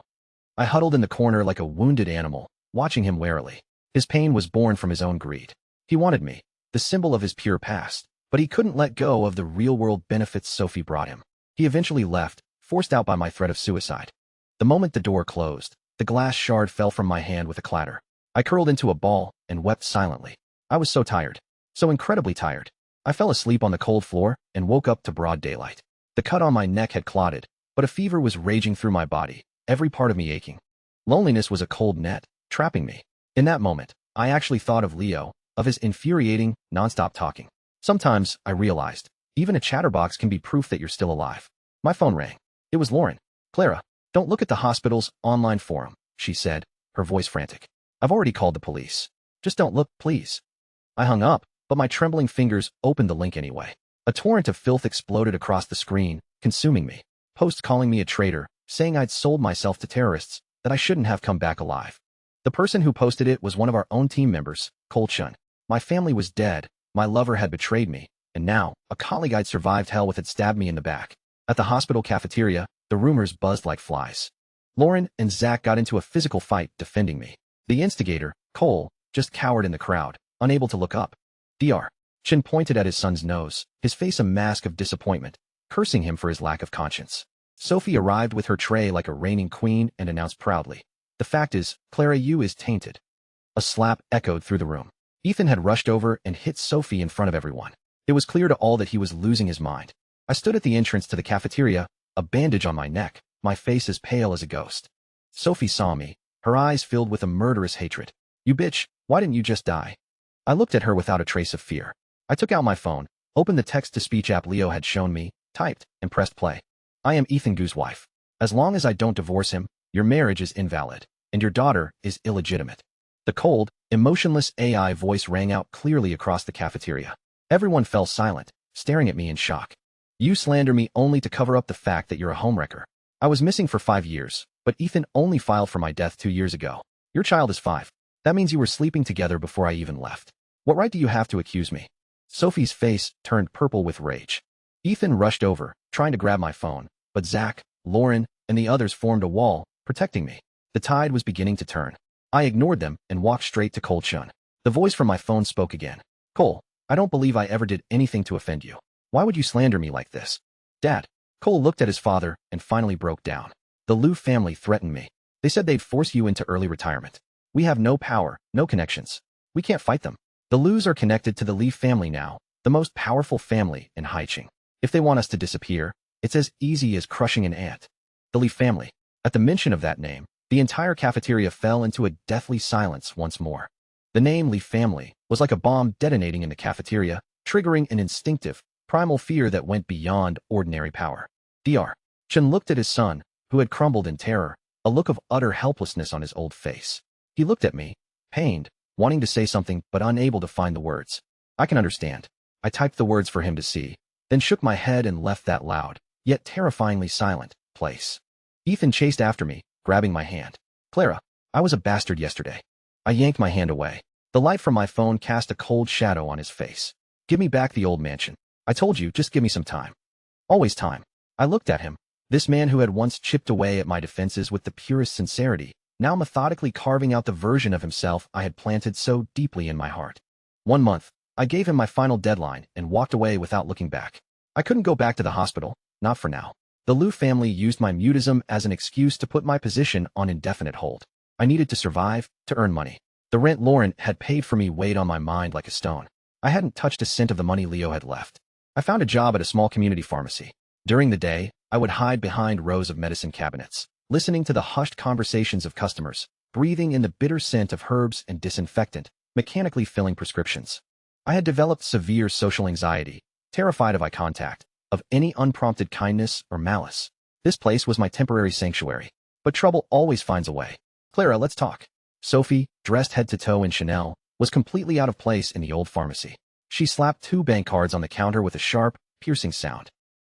I huddled in the corner like a wounded animal, watching him warily. His pain was born from his own greed. He wanted me, the symbol of his pure past, but he couldn't let go of the real-world benefits Sophie brought him. He eventually left, forced out by my threat of suicide. The moment the door closed, the glass shard fell from my hand with a clatter. I curled into a ball and wept silently. I was so tired. So incredibly tired. I fell asleep on the cold floor and woke up to broad daylight. The cut on my neck had clotted, but a fever was raging through my body, every part of me aching. Loneliness was a cold net, trapping me. In that moment, I actually thought of Leo, of his infuriating, nonstop talking. Sometimes, I realized, even a chatterbox can be proof that you're still alive. My phone rang. It was Lauren. Clara, don't look at the hospital's online forum, she said, her voice frantic. I've already called the police. Just don't look, please. I hung up, but my trembling fingers opened the link anyway. A torrent of filth exploded across the screen, consuming me. Posts calling me a traitor, saying I'd sold myself to terrorists, that I shouldn't have come back alive. The person who posted it was one of our own team members, Cole Chun. My family was dead, my lover had betrayed me, and now, a colleague I'd survived hell with had stabbed me in the back. At the hospital cafeteria, the rumors buzzed like flies. Lauren and Zach got into a physical fight defending me. The instigator, Cole, just cowered in the crowd, unable to look up. Dr. Chin pointed at his son's nose, his face a mask of disappointment, cursing him for his lack of conscience. Sophie arrived with her tray like a reigning queen and announced proudly, "The fact is, Clara, you is tainted." A slap echoed through the room. Ethan had rushed over and hit Sophie in front of everyone. It was clear to all that he was losing his mind. I stood at the entrance to the cafeteria, a bandage on my neck, my face as pale as a ghost. Sophie saw me, her eyes filled with a murderous hatred. "You bitch, why didn't you just die?" I looked at her without a trace of fear. I took out my phone, opened the text-to-speech app Leo had shown me, typed, and pressed play. "I am Ethan Gu's wife. As long as I don't divorce him, your marriage is invalid, and your daughter is illegitimate." The cold, emotionless AI voice rang out clearly across the cafeteria. Everyone fell silent, staring at me in shock. "You slander me only to cover up the fact that you're a homewrecker. I was missing for 5 years, but Ethan only filed for my death 2 years ago. Your child is 5. That means you were sleeping together before I even left. What right do you have to accuse me?" Sophie's face turned purple with rage. Ethan rushed over, trying to grab my phone, but Zach, Lauren, and the others formed a wall, protecting me. The tide was beginning to turn. I ignored them and walked straight to Cole Chun. The voice from my phone spoke again. "Cole, I don't believe I ever did anything to offend you. Why would you slander me like this?" "Dad." Cole looked at his father and finally broke down. "The Liu family threatened me. They said they'd force you into early retirement. We have no power, no connections. We can't fight them. The Lius are connected to the Li family now, the most powerful family in Haicheng. If they want us to disappear, it's as easy as crushing an ant." The Li family. At the mention of that name, the entire cafeteria fell into a deathly silence once more. The name Li family was like a bomb detonating in the cafeteria, triggering an instinctive, primal fear that went beyond ordinary power. Dr. Chen looked at his son, who had crumbled in terror, a look of utter helplessness on his old face. He looked at me, pained, wanting to say something but unable to find the words. "I can understand." I typed the words for him to see, then shook my head and left that loud, yet terrifyingly silent, place. Ethan chased after me, grabbing my hand. "Clara, I was a bastard yesterday." I yanked my hand away. The light from my phone cast a cold shadow on his face. "Give me back the old mansion. I told you, just give me some time." "Always time." I looked at him, This man who had once chipped away at my defenses with the purest sincerity, now methodically carving out the version of himself I had planted so deeply in my heart. 1 month, I gave him my final deadline and walked away without looking back. I couldn't go back to the hospital, not for now. The Liu family used my mutism as an excuse to put my position on indefinite hold. I needed to survive, to earn money. The rent Lauren had paid for me weighed on my mind like a stone. I hadn't touched a cent of the money Leo had left. I found a job at a small community pharmacy. During the day, I would hide behind rows of medicine cabinets, listening to the hushed conversations of customers, breathing in the bitter scent of herbs and disinfectant, mechanically filling prescriptions. I had developed severe social anxiety, terrified of eye contact, of any unprompted kindness or malice. This place was my temporary sanctuary. But trouble always finds a way. Clara, let's talk. Sophie, dressed head to toe in Chanel, was completely out of place in the old pharmacy. She slapped 2 bank cards on the counter with a sharp, piercing sound.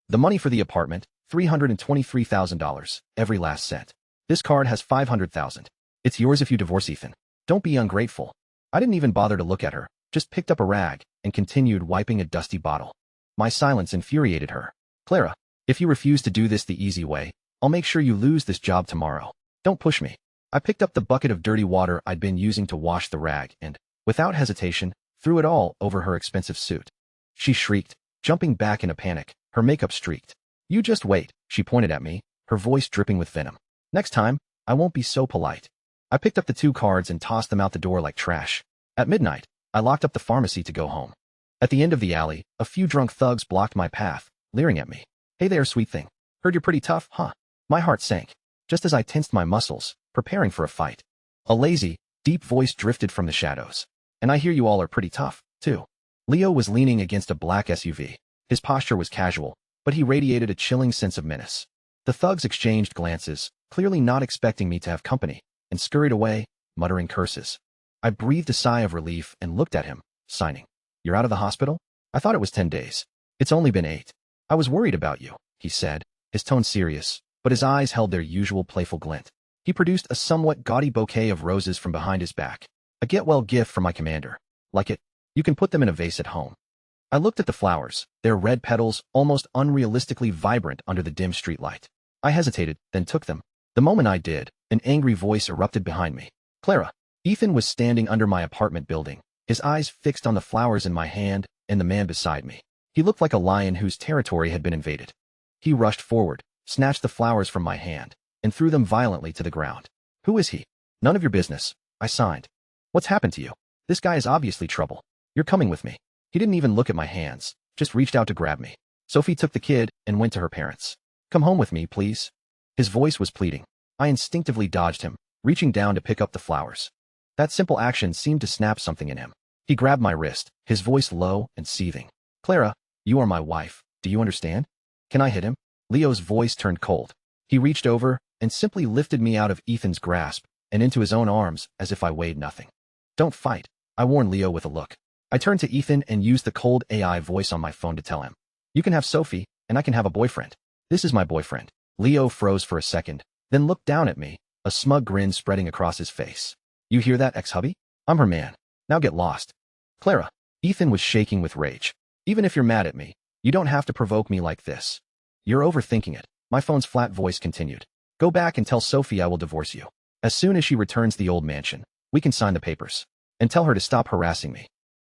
The money for the apartment, $323,000, every last cent. This card has $500,000. It's yours if you divorce Ethan. Don't be ungrateful. I didn't even bother to look at her, just picked up a rag and continued wiping a dusty bottle. My silence infuriated her. Clara, if you refuse to do this the easy way, I'll make sure you lose this job tomorrow. Don't push me. I picked up the bucket of dirty water I'd been using to wash the rag and, without hesitation, threw it all over her expensive suit. She shrieked, jumping back in a panic, her makeup streaked. You just wait, she pointed at me, her voice dripping with venom. Next time, I won't be so polite. I picked up the 2 cards and tossed them out the door like trash. At midnight, I locked up the pharmacy to go home. At the end of the alley, a few drunk thugs blocked my path, leering at me. Hey there, sweet thing. Heard you're pretty tough, huh? My heart sank, just as I tensed my muscles, preparing for a fight. A lazy, deep voice drifted from the shadows. And I hear you all are pretty tough, too. Leo was leaning against a black SUV. His posture was casual, but he radiated a chilling sense of menace. The thugs exchanged glances, clearly not expecting me to have company, and scurried away, muttering curses. I breathed a sigh of relief and looked at him, signing. You're out of the hospital? I thought it was 10 days. It's only been 8. I was worried about you, he said, his tone serious, but his eyes held their usual playful glint. He produced a somewhat gaudy bouquet of roses from behind his back. A get-well gift from my commander. Like it? You can put them in a vase at home. I looked at the flowers, their red petals almost unrealistically vibrant under the dim streetlight. I hesitated, then took them. The moment I did, an angry voice erupted behind me. Clara. Ethan was standing under my apartment building, his eyes fixed on the flowers in my hand and the man beside me. He looked like a lion whose territory had been invaded. He rushed forward, snatched the flowers from my hand, and threw them violently to the ground. Who is he? None of your business, I signed. What's happened to you? This guy is obviously trouble. You're coming with me. He didn't even look at my hands, just reached out to grab me. Sophie took the kid and went to her parents. Come home with me, please. His voice was pleading. I instinctively dodged him, reaching down to pick up the flowers. That simple action seemed to snap something in him. He grabbed my wrist, his voice low and seething. Clara, you are my wife. Do you understand? Can I hit him? Leo's voice turned cold. He reached over and simply lifted me out of Ethan's grasp and into his own arms as if I weighed nothing. Don't fight, I warned Leo with a look. I turned to Ethan and used the cold AI voice on my phone to tell him. You can have Sophie, and I can have a boyfriend. This is my boyfriend. Leo froze for a second, then looked down at me, a smug grin spreading across his face. You hear that, ex-hubby? I'm her man. Now get lost. Clara. Ethan was shaking with rage. Even if you're mad at me, you don't have to provoke me like this. You're overthinking it. My phone's flat voice continued. Go back and tell Sophie I will divorce you. As soon as she returns to the old mansion, we can sign the papers. And tell her to stop harassing me.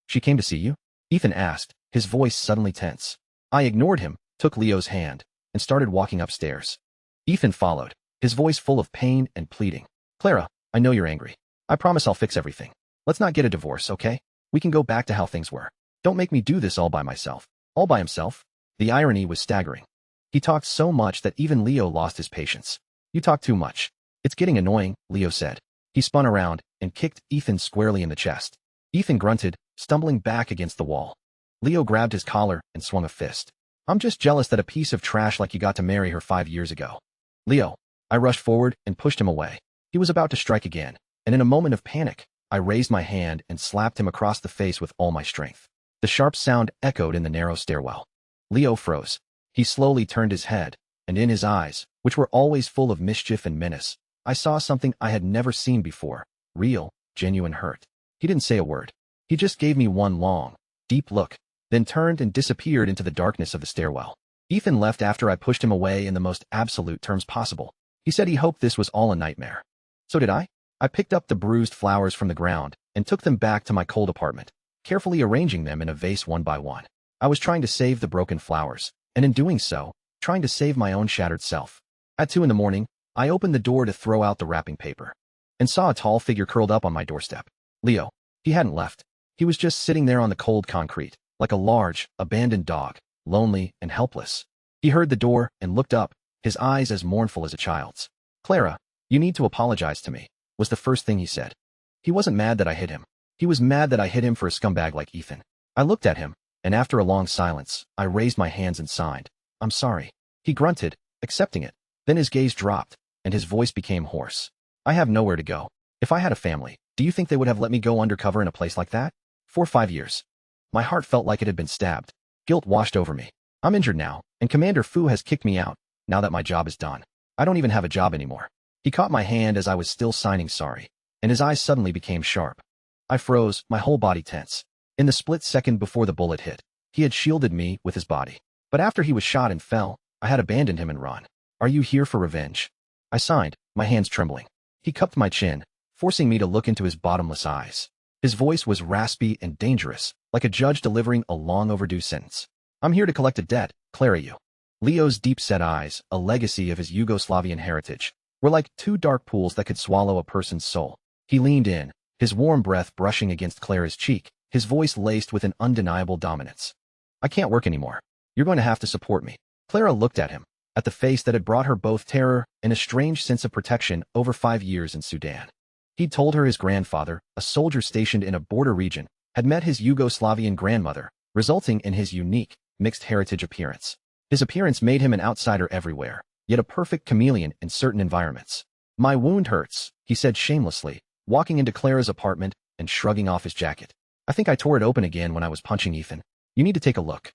She came to see you? Ethan asked, his voice suddenly tense. I ignored him, took Leo's hand, and started walking upstairs. Ethan followed, his voice full of pain and pleading. Clara, I know you're angry. I promise I'll fix everything. Let's not get a divorce, okay? We can go back to how things were. Don't make me do this all by myself. All by himself? The irony was staggering. He talked so much that even Leo lost his patience. You talk too much. It's getting annoying, Leo said. He spun around and kicked Ethan squarely in the chest. Ethan grunted, stumbling back against the wall. Leo grabbed his collar and swung a fist. I'm just jealous that a piece of trash like you got to marry her 5 years ago. Leo. I rushed forward and pushed him away. He was about to strike again, and in a moment of panic, I raised my hand and slapped him across the face with all my strength. The sharp sound echoed in the narrow stairwell. Leo froze. He slowly turned his head, and in his eyes, which were always full of mischief and menace, I saw something I had never seen before. Real, genuine hurt. He didn't say a word. He just gave me one long, deep look, then turned and disappeared into the darkness of the stairwell. Ethan left after I pushed him away in the most absolute terms possible. He said he hoped this was all a nightmare. So did I. I picked up the bruised flowers from the ground and took them back to my cold apartment, carefully arranging them in a vase one by one. I was trying to save the broken flowers, and in doing so, trying to save my own shattered self. At 2 in the morning, I opened the door to throw out the wrapping paper and saw a tall figure curled up on my doorstep. Leo. He hadn't left. He was just sitting there on the cold concrete, like a large, abandoned dog, lonely and helpless. He heard the door and looked up, his eyes as mournful as a child's. Clara, you need to apologize to me, was the first thing he said. He wasn't mad that I hit him. He was mad that I hit him for a scumbag like Ethan. I looked at him, and after a long silence, I raised my hands and signed. I'm sorry. He grunted, accepting it. Then his gaze dropped, and his voice became hoarse. I have nowhere to go. If I had a family, do you think they would have let me go undercover in a place like that? For 5 years. My heart felt like it had been stabbed. Guilt washed over me. I'm injured now, and Commander Fu has kicked me out, now that my job is done. I don't even have a job anymore. He caught my hand as I was still signing sorry, and his eyes suddenly became sharp. I froze, my whole body tense. In the split second before the bullet hit, he had shielded me with his body. But after he was shot and fell, I had abandoned him and run. Are you here for revenge? I signed, my hands trembling. He cupped my chin, forcing me to look into his bottomless eyes. His voice was raspy and dangerous, like a judge delivering a long overdue sentence. I'm here to collect a debt, Clara you. Leo's deep-set eyes, a legacy of his Yugoslavian heritage, were like 2 dark pools that could swallow a person's soul. He leaned in, his warm breath brushing against Clara's cheek, his voice laced with an undeniable dominance. I can't work anymore. You're going to have to support me. Clara looked at him, at the face that had brought her both terror and a strange sense of protection over 5 years in Sudan. He'd told her his grandfather, a soldier stationed in a border region, had met his Yugoslavian grandmother, resulting in his unique, mixed heritage appearance. His appearance made him an outsider everywhere, yet a perfect chameleon in certain environments. My wound hurts, he said shamelessly, walking into Clara's apartment and shrugging off his jacket. I think I tore it open again when I was punching Ethan. You need to take a look.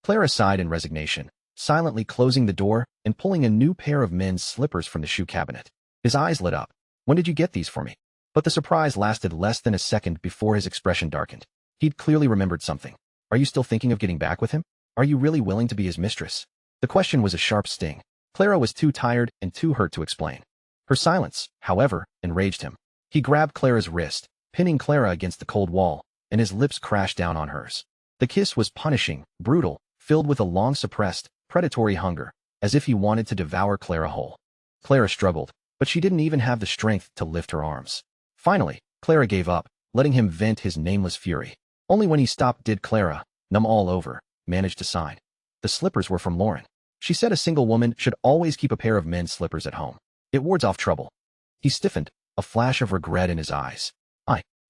Clara sighed in resignation, silently closing the door and pulling a new pair of men's slippers from the shoe cabinet. His eyes lit up. When did you get these for me? But the surprise lasted less than a second before his expression darkened. He'd clearly remembered something. Are you still thinking of getting back with him? Are you really willing to be his mistress? The question was a sharp sting. Clara was too tired and too hurt to explain. Her silence, however, enraged him. He grabbed Clara's wrist, pinning Clara against the cold wall, and his lips crashed down on hers. The kiss was punishing, brutal, filled with a long-suppressed, predatory hunger, as if he wanted to devour Clara whole. Clara struggled, but she didn't even have the strength to lift her arms. Finally, Clara gave up, letting him vent his nameless fury. Only when he stopped did Clara, numb all over, manage to sign. The slippers were from Lauren. She said a single woman should always keep a pair of men's slippers at home. It wards off trouble. He stiffened, a flash of regret in his eyes.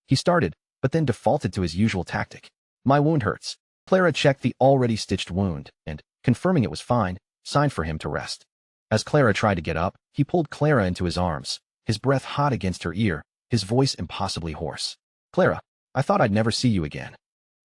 He started, but then defaulted to his usual tactic. My wound hurts. Clara checked the already stitched wound, and, confirming it was fine, signed for him to rest. As Clara tried to get up, he pulled Clara into his arms, his breath hot against her ear, his voice impossibly hoarse. Clara, I thought I'd never see you again.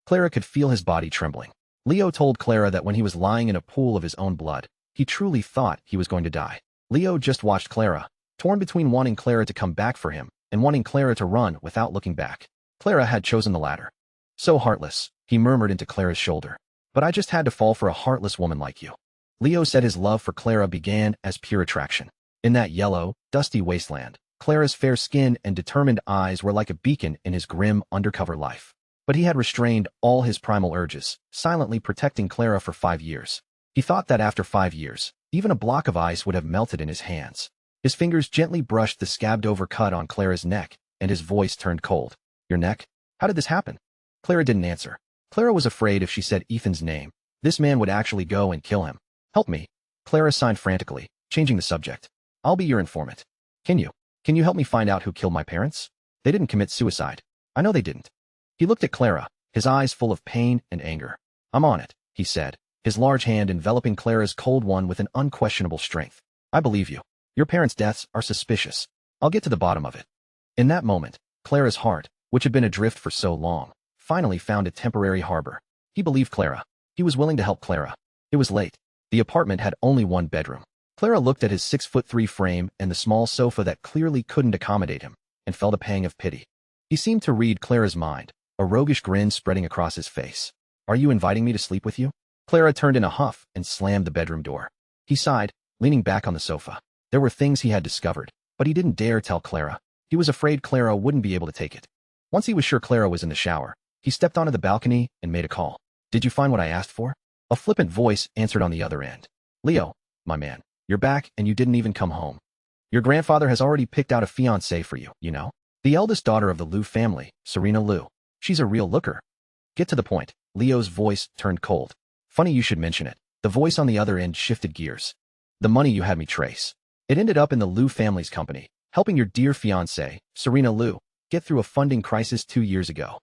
Clara could feel his body trembling. Leo told Clara that when he was lying in a pool of his own blood, he truly thought he was going to die. Leo just watched Clara, torn between wanting Clara to come back for him and wanting Clara to run without looking back. Clara had chosen the latter. So heartless, he murmured into Clara's shoulder. But I just had to fall for a heartless woman like you. Leo said his love for Clara began as pure attraction. In that yellow, dusty wasteland, Clara's fair skin and determined eyes were like a beacon in his grim, undercover life. But he had restrained all his primal urges, silently protecting Clara for 5 years. He thought that after 5 years, even a block of ice would have melted in his hands. His fingers gently brushed the scabbed-over cut on Clara's neck, and his voice turned cold. Your neck? How did this happen? Clara didn't answer. Clara was afraid if she said Ethan's name, this man would actually go and kill him. Help me. Clara signed frantically, changing the subject. I'll be your informant. Can you help me find out who killed my parents? They didn't commit suicide. I know they didn't. He looked at Clara, his eyes full of pain and anger. I'm on it, he said, his large hand enveloping Clara's cold one with an unquestionable strength. I believe you. Your parents' deaths are suspicious. I'll get to the bottom of it. In that moment, Clara's heart, which had been adrift for so long, finally found a temporary harbor. He believed Clara. He was willing to help Clara. It was late. The apartment had only one bedroom. Clara looked at his 6'3" frame and the small sofa that clearly couldn't accommodate him, and felt a pang of pity. He seemed to read Clara's mind, a roguish grin spreading across his face. Are you inviting me to sleep with you? Clara turned in a huff and slammed the bedroom door. He sighed, leaning back on the sofa. There were things he had discovered, but he didn't dare tell Clara. He was afraid Clara wouldn't be able to take it. Once he was sure Clara was in the shower, he stepped onto the balcony and made a call. "Did you find what I asked for?" A flippant voice answered on the other end. "Leo, my man, you're back and you didn't even come home. Your grandfather has already picked out a fiancée for you, you know? The eldest daughter of the Liu family, Serena Liu. She's a real looker." "Get to the point." Leo's voice turned cold. "Funny you should mention it." The voice on the other end shifted gears. "The money you had me trace. It ended up in the Liu family's company, helping your dear fiancée, Serena Liu, get through a funding crisis 2 years ago.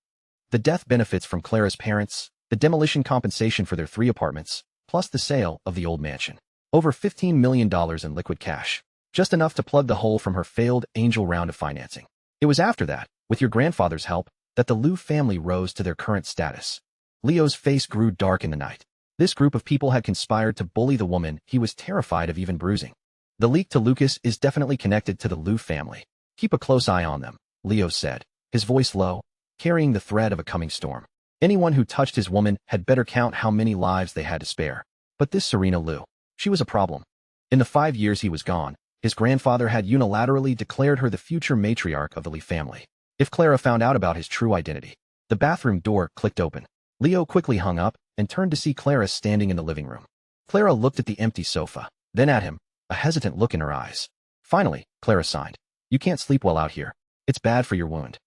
The death benefits from Clara's parents, the demolition compensation for their 3 apartments, plus the sale of the old mansion. Over $15 million in liquid cash. Just enough to plug the hole from her failed angel round of financing. It was after that, with your grandfather's help, that the Liu family rose to their current status." Leo's face grew dark in the night. This group of people had conspired to bully the woman he was terrified of even bruising. "The leak to Lucas is definitely connected to the Liu family. Keep a close eye on them," Leo said, his voice low, carrying the threat of a coming storm. Anyone who touched his woman had better count how many lives they had to spare. But this Serena Liu, she was a problem. In the 5 years he was gone, his grandfather had unilaterally declared her the future matriarch of the Li family. If Clara found out about his true identity, the bathroom door clicked open. Leo quickly hung up and turned to see Clara standing in the living room. Clara looked at the empty sofa, then at him, a hesitant look in her eyes. Finally, Clara sighed. "You can't sleep well out here. It's bad for your wound."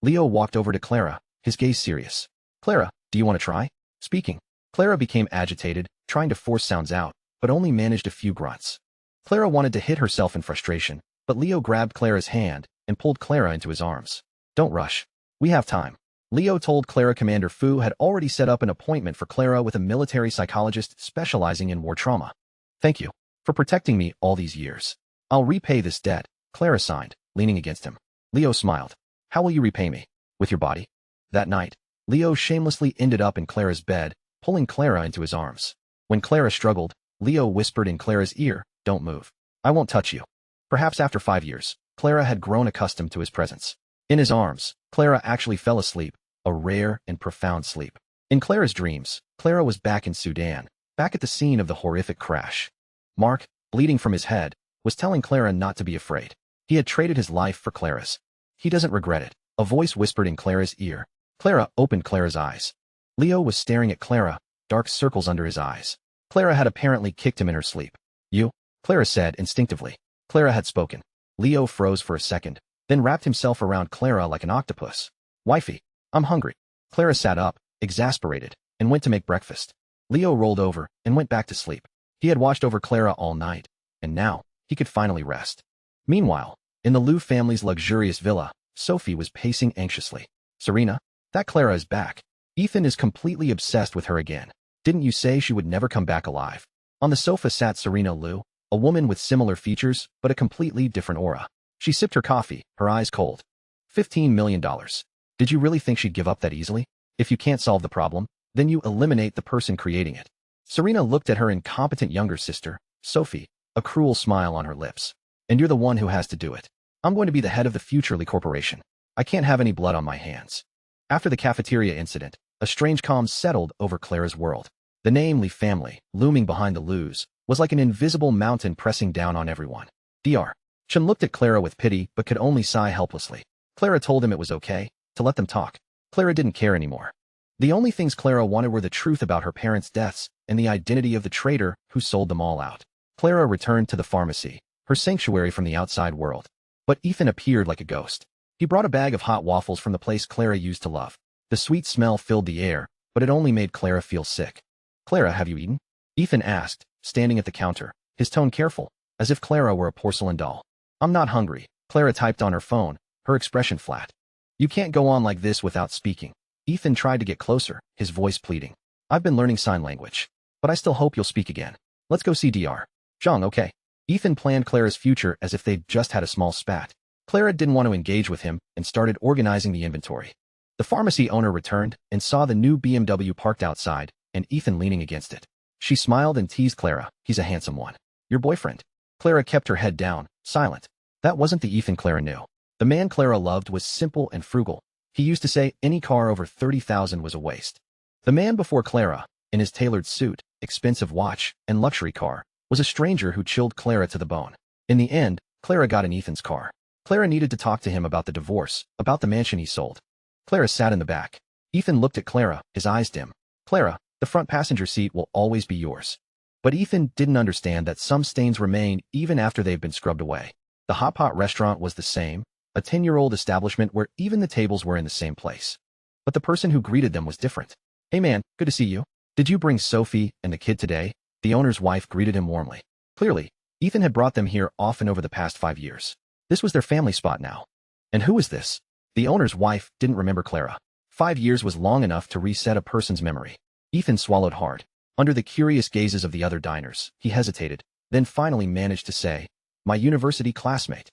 Leo walked over to Clara, his gaze serious. "Clara, do you want to try?" Speaking. Clara became agitated, trying to force sounds out, but only managed a few grunts. Clara wanted to hit herself in frustration, but Leo grabbed Clara's hand and pulled Clara into his arms. "Don't rush. We have time." Leo told Clara Commander Fu had already set up an appointment for Clara with a military psychologist specializing in war trauma. "Thank you for protecting me all these years. I'll repay this debt," Clara signed, leaning against him. Leo smiled. "How will you repay me? With your body?" That night, Leo shamelessly ended up in Clara's bed, pulling Clara into his arms. When Clara struggled, Leo whispered in Clara's ear, "Don't move. I won't touch you." Perhaps after 5 years, Clara had grown accustomed to his presence. In his arms, Clara actually fell asleep, a rare and profound sleep. In Clara's dreams, Clara was back in Sudan, back at the scene of the horrific crash. Mark, bleeding from his head, was telling Clara not to be afraid. He had traded his life for Clara's. "He doesn't regret it," a voice whispered in Clara's ear. Clara opened Clara's eyes. Leo was staring at Clara, dark circles under his eyes. Clara had apparently kicked him in her sleep. "You?" Clara said instinctively. Clara had spoken. Leo froze for a second, then wrapped himself around Clara like an octopus. "Wifey, I'm hungry." Clara sat up, exasperated, and went to make breakfast. Leo rolled over and went back to sleep. He had watched over Clara all night, and now he could finally rest. Meanwhile, in the Liu family's luxurious villa, Sophie was pacing anxiously. "Serena, that Clara is back. Ethan is completely obsessed with her again. Didn't you say she would never come back alive?" On the sofa sat Serena Liu, a woman with similar features, but a completely different aura. She sipped her coffee, her eyes cold. $15 million. Did you really think she'd give up that easily? If you can't solve the problem, then you eliminate the person creating it. Serena looked at her incompetent younger sister, Sophie, a cruel smile on her lips. "And you're the one who has to do it. I'm going to be the head of the future Li Corporation. I can't have any blood on my hands." After the cafeteria incident, a strange calm settled over Clara's world. The name Li family, looming behind the Lius, was like an invisible mountain pressing down on everyone. Dr. Chen looked at Clara with pity but could only sigh helplessly. Clara told him it was okay to let them talk. Clara didn't care anymore. The only things Clara wanted were the truth about her parents' deaths and the identity of the traitor who sold them all out. Clara returned to the pharmacy, her sanctuary from the outside world. But Ethan appeared like a ghost. He brought a bag of hot waffles from the place Clara used to love. The sweet smell filled the air, but it only made Clara feel sick. "Clara, have you eaten?" Ethan asked, standing at the counter, his tone careful, as if Clara were a porcelain doll. "I'm not hungry," Clara typed on her phone, her expression flat. "You can't go on like this without speaking." Ethan tried to get closer, his voice pleading. "I've been learning sign language, but I still hope you'll speak again. Let's go see Dr. Zhang, okay?" Ethan planned Clara's future as if they'd just had a small spat. Clara didn't want to engage with him and started organizing the inventory. The pharmacy owner returned and saw the new BMW parked outside and Ethan leaning against it. She smiled and teased Clara. "He's a handsome one. Your boyfriend." Clara kept her head down, silent. That wasn't the Ethan Clara knew. The man Clara loved was simple and frugal. He used to say any car over 30,000 was a waste. The man before Clara, in his tailored suit, expensive watch, and luxury car, was a stranger who chilled Clara to the bone. In the end, Clara got in Ethan's car. Clara needed to talk to him about the divorce, about the mansion he sold. Clara sat in the back. Ethan looked at Clara, his eyes dim. Clara, the front passenger seat will always be yours. But Ethan didn't understand that some stains remain even after they've been scrubbed away. The hot pot restaurant was the same, a 10-year-old establishment where even the tables were in the same place. But the person who greeted them was different. "Hey man, good to see you. Did you bring Sophie and the kid today?" The owner's wife greeted him warmly. Clearly, Ethan had brought them here often over the past 5 years. This was their family spot now. And who was this? The owner's wife didn't remember Clara. 5 years was long enough to reset a person's memory. Ethan swallowed hard. Under the curious gazes of the other diners, he hesitated, then finally managed to say, "My university classmate."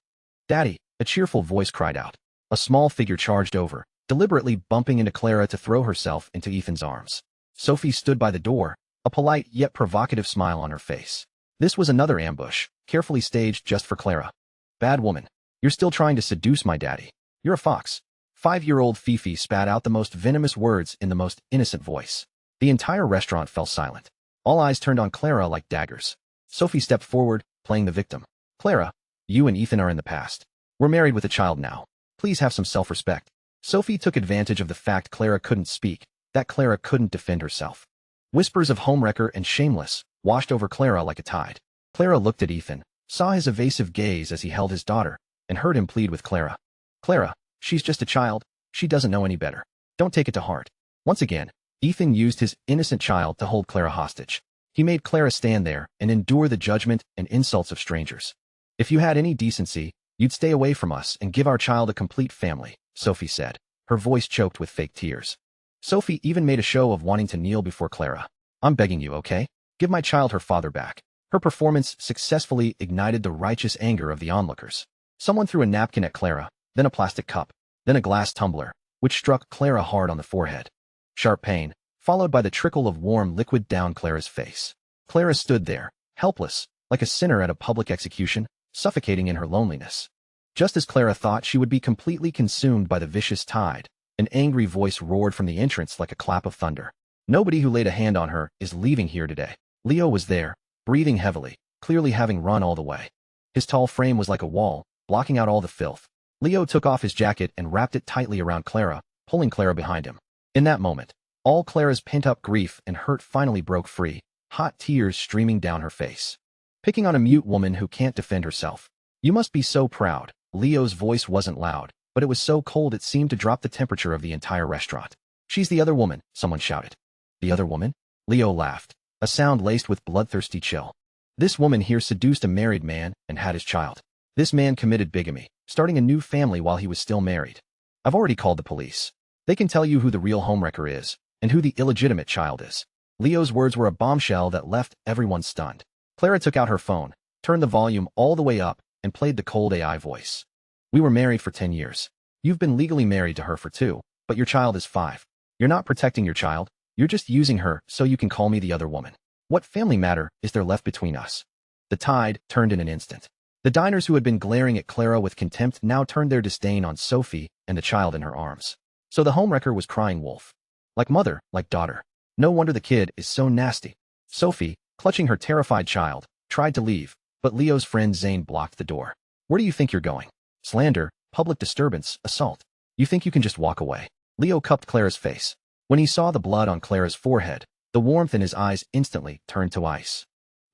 "Daddy," a cheerful voice cried out. A small figure charged over, deliberately bumping into Clara to throw herself into Ethan's arms. Sophie stood by the door, a polite yet provocative smile on her face. This was another ambush, carefully staged just for Clara. "Bad woman. You're still trying to seduce my daddy. You're a fox." 5-year-old Fifi spat out the most venomous words in the most innocent voice. The entire restaurant fell silent. All eyes turned on Clara like daggers. Sophie stepped forward, playing the victim. "Clara, you and Ethan are in the past. We're married with a child now. Please have some self-respect." Sophie took advantage of the fact Clara couldn't speak, that Clara couldn't defend herself. Whispers of homewrecker and shameless washed over Clara like a tide. Clara looked at Ethan, saw his evasive gaze as he held his daughter, and heard him plead with Clara. "Clara, she's just a child. She doesn't know any better. Don't take it to heart." Once again, Ethan used his innocent child to hold Clara hostage. He made Clara stand there and endure the judgment and insults of strangers. "If you had any decency, you'd stay away from us and give our child a complete family," Sophie said, her voice choked with fake tears. Sophie even made a show of wanting to kneel before Clara. "I'm begging you, okay? Give my child her father back." Her performance successfully ignited the righteous anger of the onlookers. Someone threw a napkin at Clara, then a plastic cup, then a glass tumbler, which struck Clara hard on the forehead. Sharp pain, followed by the trickle of warm liquid down Clara's face. Clara stood there, helpless, like a sinner at a public execution, suffocating in her loneliness. Just as Clara thought she would be completely consumed by the vicious tide, an angry voice roared from the entrance like a clap of thunder. "Nobody who laid a hand on her is leaving here today." Leo was there, breathing heavily, clearly having run all the way. His tall frame was like a wall, blocking out all the filth. Leo took off his jacket and wrapped it tightly around Clara, pulling Clara behind him. In that moment, all Clara's pent-up grief and hurt finally broke free, hot tears streaming down her face. "Picking on a mute woman who can't defend herself. You must be so proud." Leo's voice wasn't loud, but it was so cold it seemed to drop the temperature of the entire restaurant. "She's the other woman," someone shouted. "The other woman?" Leo laughed, a sound laced with bloodthirsty chill. "This woman here seduced a married man and had his child. This man committed bigamy, starting a new family while he was still married. I've already called the police. They can tell you who the real homewrecker is, and who the illegitimate child is." Leo's words were a bombshell that left everyone stunned. Clara took out her phone, turned the volume all the way up, and played the cold AI voice. "We were married for 10 years. You've been legally married to her for 2, but your child is 5. You're not protecting your child. You're just using her so you can call me the other woman. What family matter is there left between us?" The tide turned in an instant. The diners who had been glaring at Clara with contempt now turned their disdain on Sophie and the child in her arms. So the homewrecker was crying wolf. Like mother, like daughter. No wonder the kid is so nasty. Sophie, clutching her terrified child, tried to leave, but Leo's friend Zane blocked the door. "Where do you think you're going? Slander, public disturbance, assault. You think you can just walk away?" Leo cupped Clara's face. When he saw the blood on Clara's forehead, the warmth in his eyes instantly turned to ice.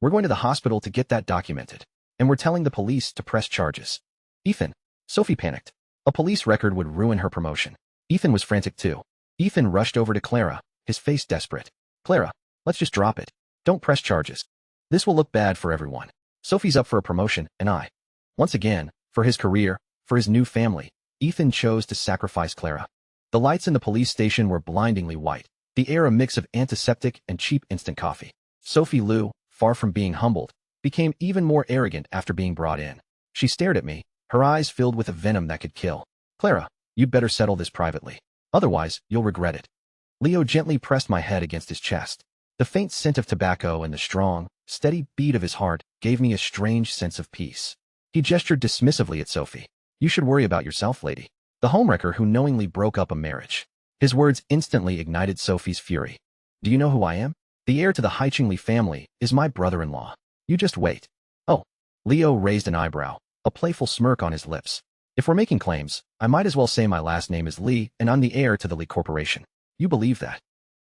"We're going to the hospital to get that documented, and we're telling the police to press charges." "Ethan." Sophie panicked. A police record would ruin her promotion. Ethan was frantic too. Ethan rushed over to Clara, his face desperate. "Clara, let's just drop it. Don't press charges. This will look bad for everyone. Sophie's up for a promotion, and once again, for his career, for his new family, Ethan chose to sacrifice Clara. The lights in the police station were blindingly white, the air a mix of antiseptic and cheap instant coffee. Sophie Liu, far from being humbled, became even more arrogant after being brought in. She stared at me, her eyes filled with a venom that could kill. "Clara, you'd better settle this privately. Otherwise, you'll regret it." Leo gently pressed my head against his chest. The faint scent of tobacco and the strong, steady beat of his heart gave me a strange sense of peace. He gestured dismissively at Sophie. "You should worry about yourself, lady. The homewrecker who knowingly broke up a marriage." His words instantly ignited Sophie's fury. "Do you know who I am?" The heir to the Haichingli family is my brother-in-law. You just wait. Oh. Leo raised an eyebrow, a playful smirk on his lips. If we're making claims, I might as well say my last name is Li and I'm the heir to the Li Corporation. You believe that?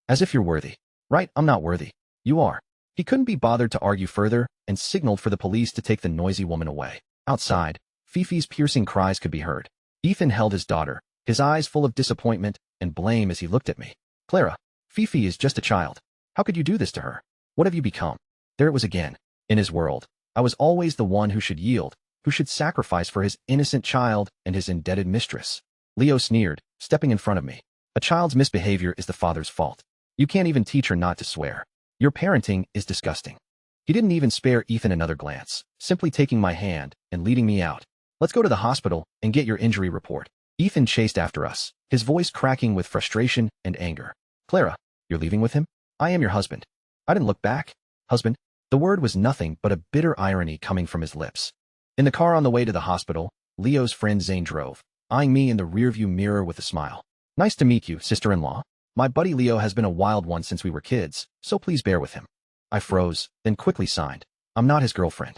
As if you're worthy. Right, I'm not worthy. You are. He couldn't be bothered to argue further and signaled for the police to take the noisy woman away. Outside, Fifi's piercing cries could be heard. Ethan held his daughter, his eyes full of disappointment and blame as he looked at me. Clara, Fifi is just a child. How could you do this to her? What have you become? There it was again. In his world, I was always the one who should yield, who should sacrifice for his innocent child and his indebted mistress. Leo sneered, stepping in front of me. A child's misbehavior is the father's fault. You can't even teach her not to swear. Your parenting is disgusting. He didn't even spare Ethan another glance, simply taking my hand and leading me out. Let's go to the hospital and get your injury report. Ethan chased after us, his voice cracking with frustration and anger. Clara, you're leaving with him? I am your husband. I didn't look back. Husband? The word was nothing but a bitter irony coming from his lips. In the car on the way to the hospital, Leo's friend Zane drove, eyeing me in the rearview mirror with a smile. Nice to meet you, sister-in-law. My buddy Leo has been a wild one since we were kids, so please bear with him. I froze, then quickly signed. I'm not his girlfriend.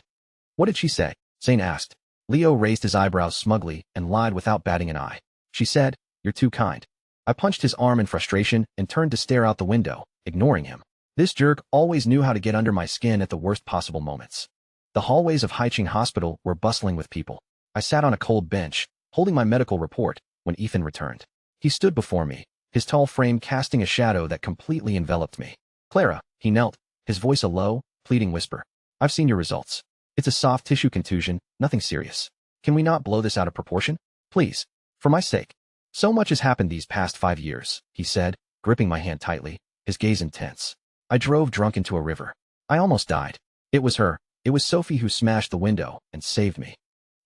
What did she say? Zane asked. Leo raised his eyebrows smugly and lied without batting an eye. She said, you're too kind. I punched his arm in frustration and turned to stare out the window, ignoring him. This jerk always knew how to get under my skin at the worst possible moments. The hallways of Haiching Hospital were bustling with people. I sat on a cold bench, holding my medical report, when Ethan returned. He stood before me, his tall frame casting a shadow that completely enveloped me. Clara, he knelt, his voice a low, pleading whisper. I've seen your results. It's a soft tissue contusion, nothing serious. Can we not blow this out of proportion? Please. For my sake. So much has happened these past 5 years, he said, gripping my hand tightly, his gaze intense. I drove drunk into a river. I almost died. It was her. It was Sophie who smashed the window and saved me.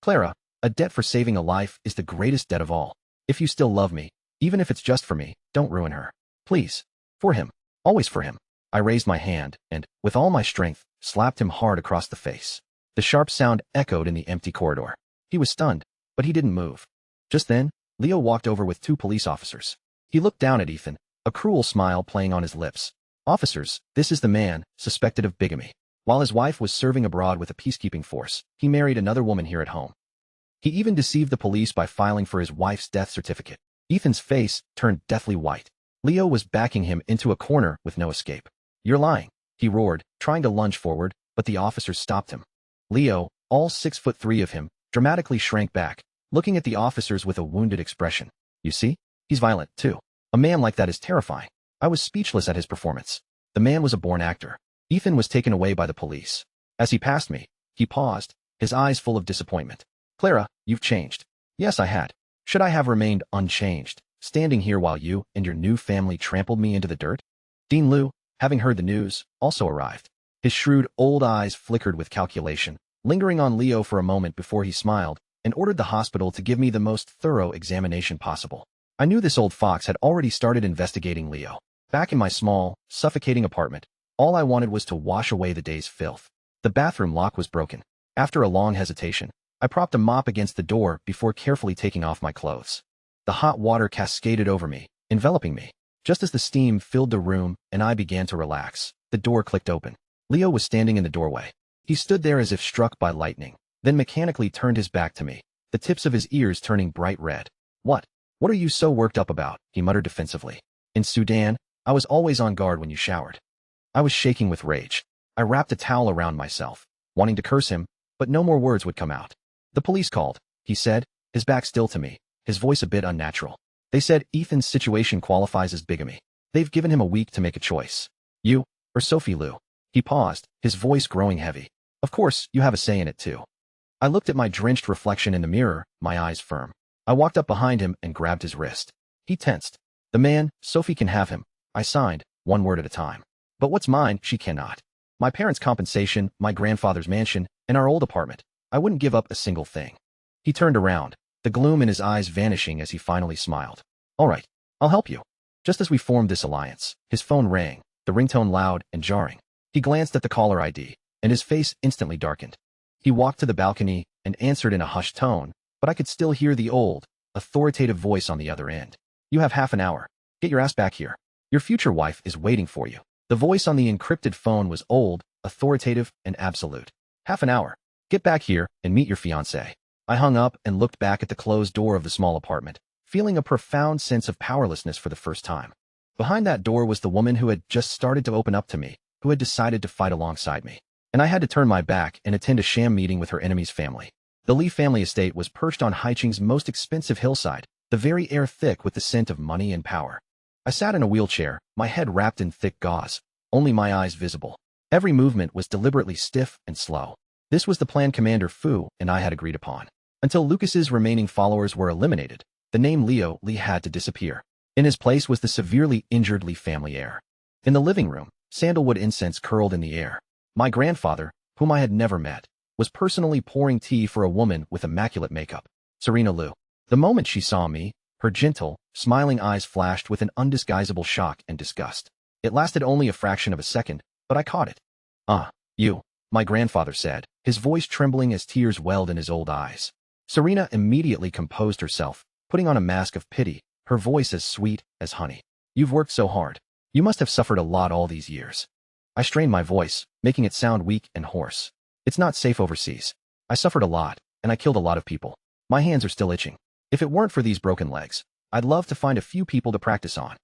Clara, a debt for saving a life is the greatest debt of all. If you still love me, even if it's just for me, don't ruin her. Please. For him. Always for him. I raised my hand and, with all my strength, slapped him hard across the face. The sharp sound echoed in the empty corridor. He was stunned, but he didn't move. Just then, Leo walked over with 2 police officers. He looked down at Ethan, a cruel smile playing on his lips. Officers, this is the man, suspected of bigamy. While his wife was serving abroad with a peacekeeping force, he married another woman here at home. He even deceived the police by filing for his wife's death certificate. Ethan's face turned deathly white. Leo was backing him into a corner with no escape. You're lying, he roared, trying to lunge forward, but the officers stopped him. Leo, all 6'3" of him, dramatically shrank back, looking at the officers with a wounded expression. You see? He's violent, too. A man like that is terrifying. I was speechless at his performance. The man was a born actor. Ethan was taken away by the police. As he passed me, he paused, his eyes full of disappointment. Clara, you've changed. Yes, I had. Should I have remained unchanged, standing here while you and your new family trampled me into the dirt? Dean Liu, having heard the news, also arrived. His shrewd old eyes flickered with calculation, lingering on Leo for a moment before he smiled and ordered the hospital to give me the most thorough examination possible. I knew this old fox had already started investigating Leo. Back in my small, suffocating apartment, all I wanted was to wash away the day's filth. The bathroom lock was broken. After a long hesitation, I propped a mop against the door before carefully taking off my clothes. The hot water cascaded over me, enveloping me. Just as the steam filled the room and I began to relax, the door clicked open. Leo was standing in the doorway. He stood there as if struck by lightning, then mechanically turned his back to me, the tips of his ears turning bright red. What are you so worked up about? He muttered defensively. In Sudan, I was always on guard when you showered. I was shaking with rage. I wrapped a towel around myself, wanting to curse him, but no more words would come out. The police called, he said, his back still to me, his voice a bit unnatural. They said Ethan's situation qualifies as bigamy. They've given him a week to make a choice. You, or Sophie Liu. He paused, his voice growing heavy. Of course, you have a say in it too. I looked at my drenched reflection in the mirror, my eyes firm. I walked up behind him and grabbed his wrist. He tensed. The man, Sophie can have him. I signed, one word at a time. But what's mine, she cannot. My parents' compensation, my grandfather's mansion, and our old apartment. I wouldn't give up a single thing. He turned around, the gloom in his eyes vanishing as he finally smiled. All right, I'll help you. Just as we formed this alliance, his phone rang, the ringtone loud and jarring. He glanced at the caller ID, and his face instantly darkened. He walked to the balcony and answered in a hushed tone, but I could still hear the old, authoritative voice on the other end. You have half an hour. Get your ass back here. Your future wife is waiting for you. The voice on the encrypted phone was old, authoritative, and absolute. "Half an hour. Get back here and meet your fiancé." I hung up and looked back at the closed door of the small apartment, feeling a profound sense of powerlessness for the first time. Behind that door was the woman who had just started to open up to me, who had decided to fight alongside me. And I had to turn my back and attend a sham meeting with her enemy's family. The Lee family estate was perched on Haiching's most expensive hillside, the very air thick with the scent of money and power. I sat in a wheelchair, my head wrapped in thick gauze, only my eyes visible. Every movement was deliberately stiff and slow. This was the plan Commander Fu and I had agreed upon. Until Lucas's remaining followers were eliminated, the name Leo Lee had to disappear. In his place was the severely injured Lee family heir. In the living room, sandalwood incense curled in the air. My grandfather, whom I had never met, was personally pouring tea for a woman with immaculate makeup, Serena Liu. The moment she saw me, her gentle, smiling eyes flashed with an undisguisable shock and disgust. It lasted only a fraction of a second, but I caught it. You," my grandfather said, his voice trembling as tears welled in his old eyes. Serena immediately composed herself, putting on a mask of pity, her voice as sweet as honey. "You've worked so hard. You must have suffered a lot all these years." I strained my voice, making it sound weak and hoarse. "It's not safe overseas. I suffered a lot, and I killed a lot of people. My hands are still itching. If it weren't for these broken legs, I'd love to find a few people to practice on."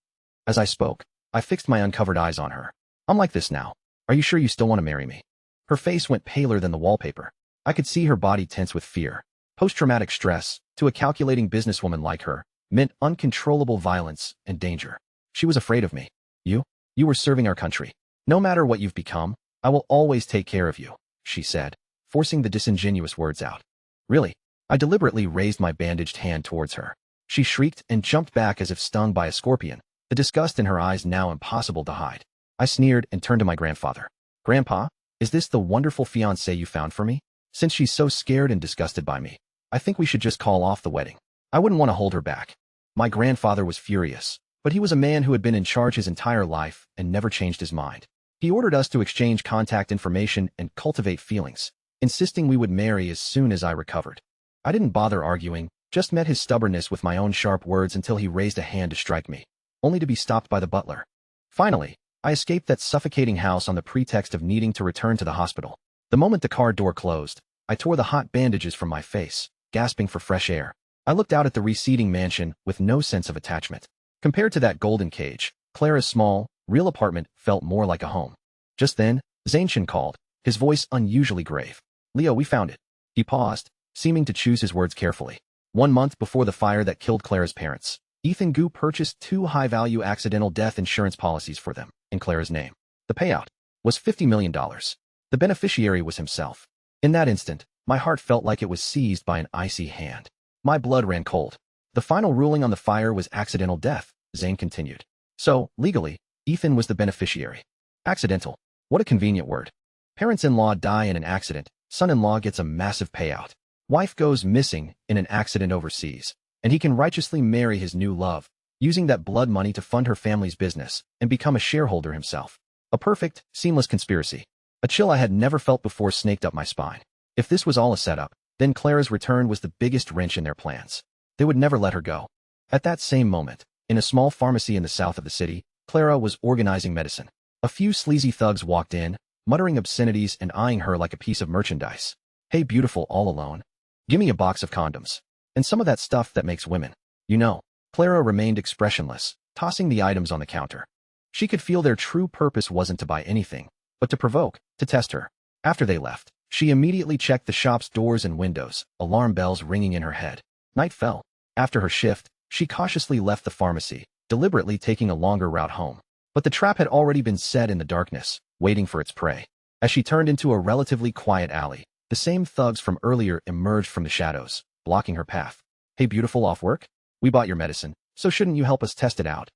As I spoke, I fixed my uncovered eyes on her. "I'm like this now. Are you sure you still want to marry me?" Her face went paler than the wallpaper. I could see her body tense with fear. Post-traumatic stress, to a calculating businesswoman like her, meant uncontrollable violence and danger. She was afraid of me. You were serving our country. No matter what you've become, I will always take care of you," she said, forcing the disingenuous words out. "Really?" I deliberately raised my bandaged hand towards her. She shrieked and jumped back as if stung by a scorpion, the disgust in her eyes now impossible to hide. I sneered and turned to my grandfather. "Grandpa, is this the wonderful fiancé you found for me? Since she's so scared and disgusted by me, I think we should just call off the wedding. I wouldn't want to hold her back." My grandfather was furious, but he was a man who had been in charge his entire life and never changed his mind. He ordered us to exchange contact information and cultivate feelings, insisting we would marry as soon as I recovered. I didn't bother arguing, just met his stubbornness with my own sharp words until he raised a hand to strike me, only to be stopped by the butler. Finally, I escaped that suffocating house on the pretext of needing to return to the hospital. The moment the car door closed, I tore the hot bandages from my face, gasping for fresh air. I looked out at the receding mansion with no sense of attachment. Compared to that golden cage, Clara's small, real apartment felt more like a home. Just then, Zainchen called, his voice unusually grave. "Leo, we found it." He paused, seeming to choose his words carefully. 1 month before the fire that killed Clara's parents, Ethan Gu purchased 2 high-value accidental death insurance policies for them, in Clara's name. The payout was $50 million. The beneficiary was himself. In that instant, my heart felt like it was seized by an icy hand. My blood ran cold. "The final ruling on the fire was accidental death," Zane continued. "So, legally, Ethan was the beneficiary. Accidental. What a convenient word. Parents-in-law die in an accident, son-in-law gets a massive payout. Wife goes missing in an accident overseas, and he can righteously marry his new love, using that blood money to fund her family's business and become a shareholder himself. A perfect, seamless conspiracy. A chill I had never felt before snaked up my spine. If this was all a setup, then Clara's return was the biggest wrench in their plans. They would never let her go. At that same moment, in a small pharmacy in the south of the city, Clara was organizing medicine. A few sleazy thugs walked in, muttering obscenities and eyeing her like a piece of merchandise. "Hey beautiful all alone. Give me a box of condoms. And some of that stuff that makes women. You know." Clara remained expressionless, tossing the items on the counter. She could feel their true purpose wasn't to buy anything, but to provoke, to test her. After they left, she immediately checked the shop's doors and windows, alarm bells ringing in her head. Night fell. After her shift, she cautiously left the pharmacy, deliberately taking a longer route home. But the trap had already been set in the darkness, waiting for its prey. As she turned into a relatively quiet alley, the same thugs from earlier emerged from the shadows, blocking her path. "Hey beautiful, off work? We bought your medicine, so shouldn't you help us test it out?"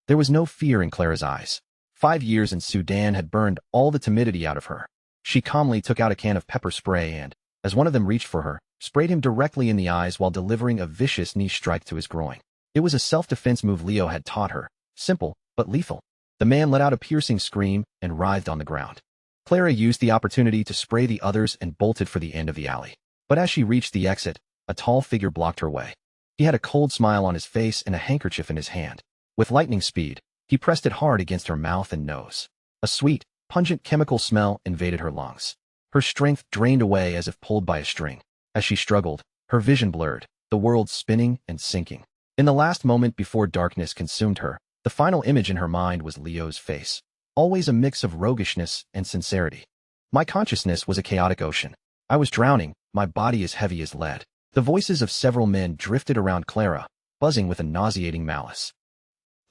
There was no fear in Clara's eyes. 5 years in Sudan had burned all the timidity out of her. She calmly took out a can of pepper spray and, as one of them reached for her, sprayed him directly in the eyes while delivering a vicious knee strike to his groin. It was a self-defense move Leo had taught her, simple but lethal. The man let out a piercing scream and writhed on the ground. Clara used the opportunity to spray the others and bolted for the end of the alley. But as she reached the exit, a tall figure blocked her way. He had a cold smile on his face and a handkerchief in his hand. With lightning speed, he pressed it hard against her mouth and nose. A sweet, pungent chemical smell invaded her lungs. Her strength drained away as if pulled by a string. As she struggled, her vision blurred, the world spinning and sinking. In the last moment before darkness consumed her, the final image in her mind was Leo's face, always a mix of roguishness and sincerity. My consciousnness was a chaotic ocean. I was drowning, my body as heavy as lead. The voices of several men drifted around Clara, buzzing with a nauseating malice.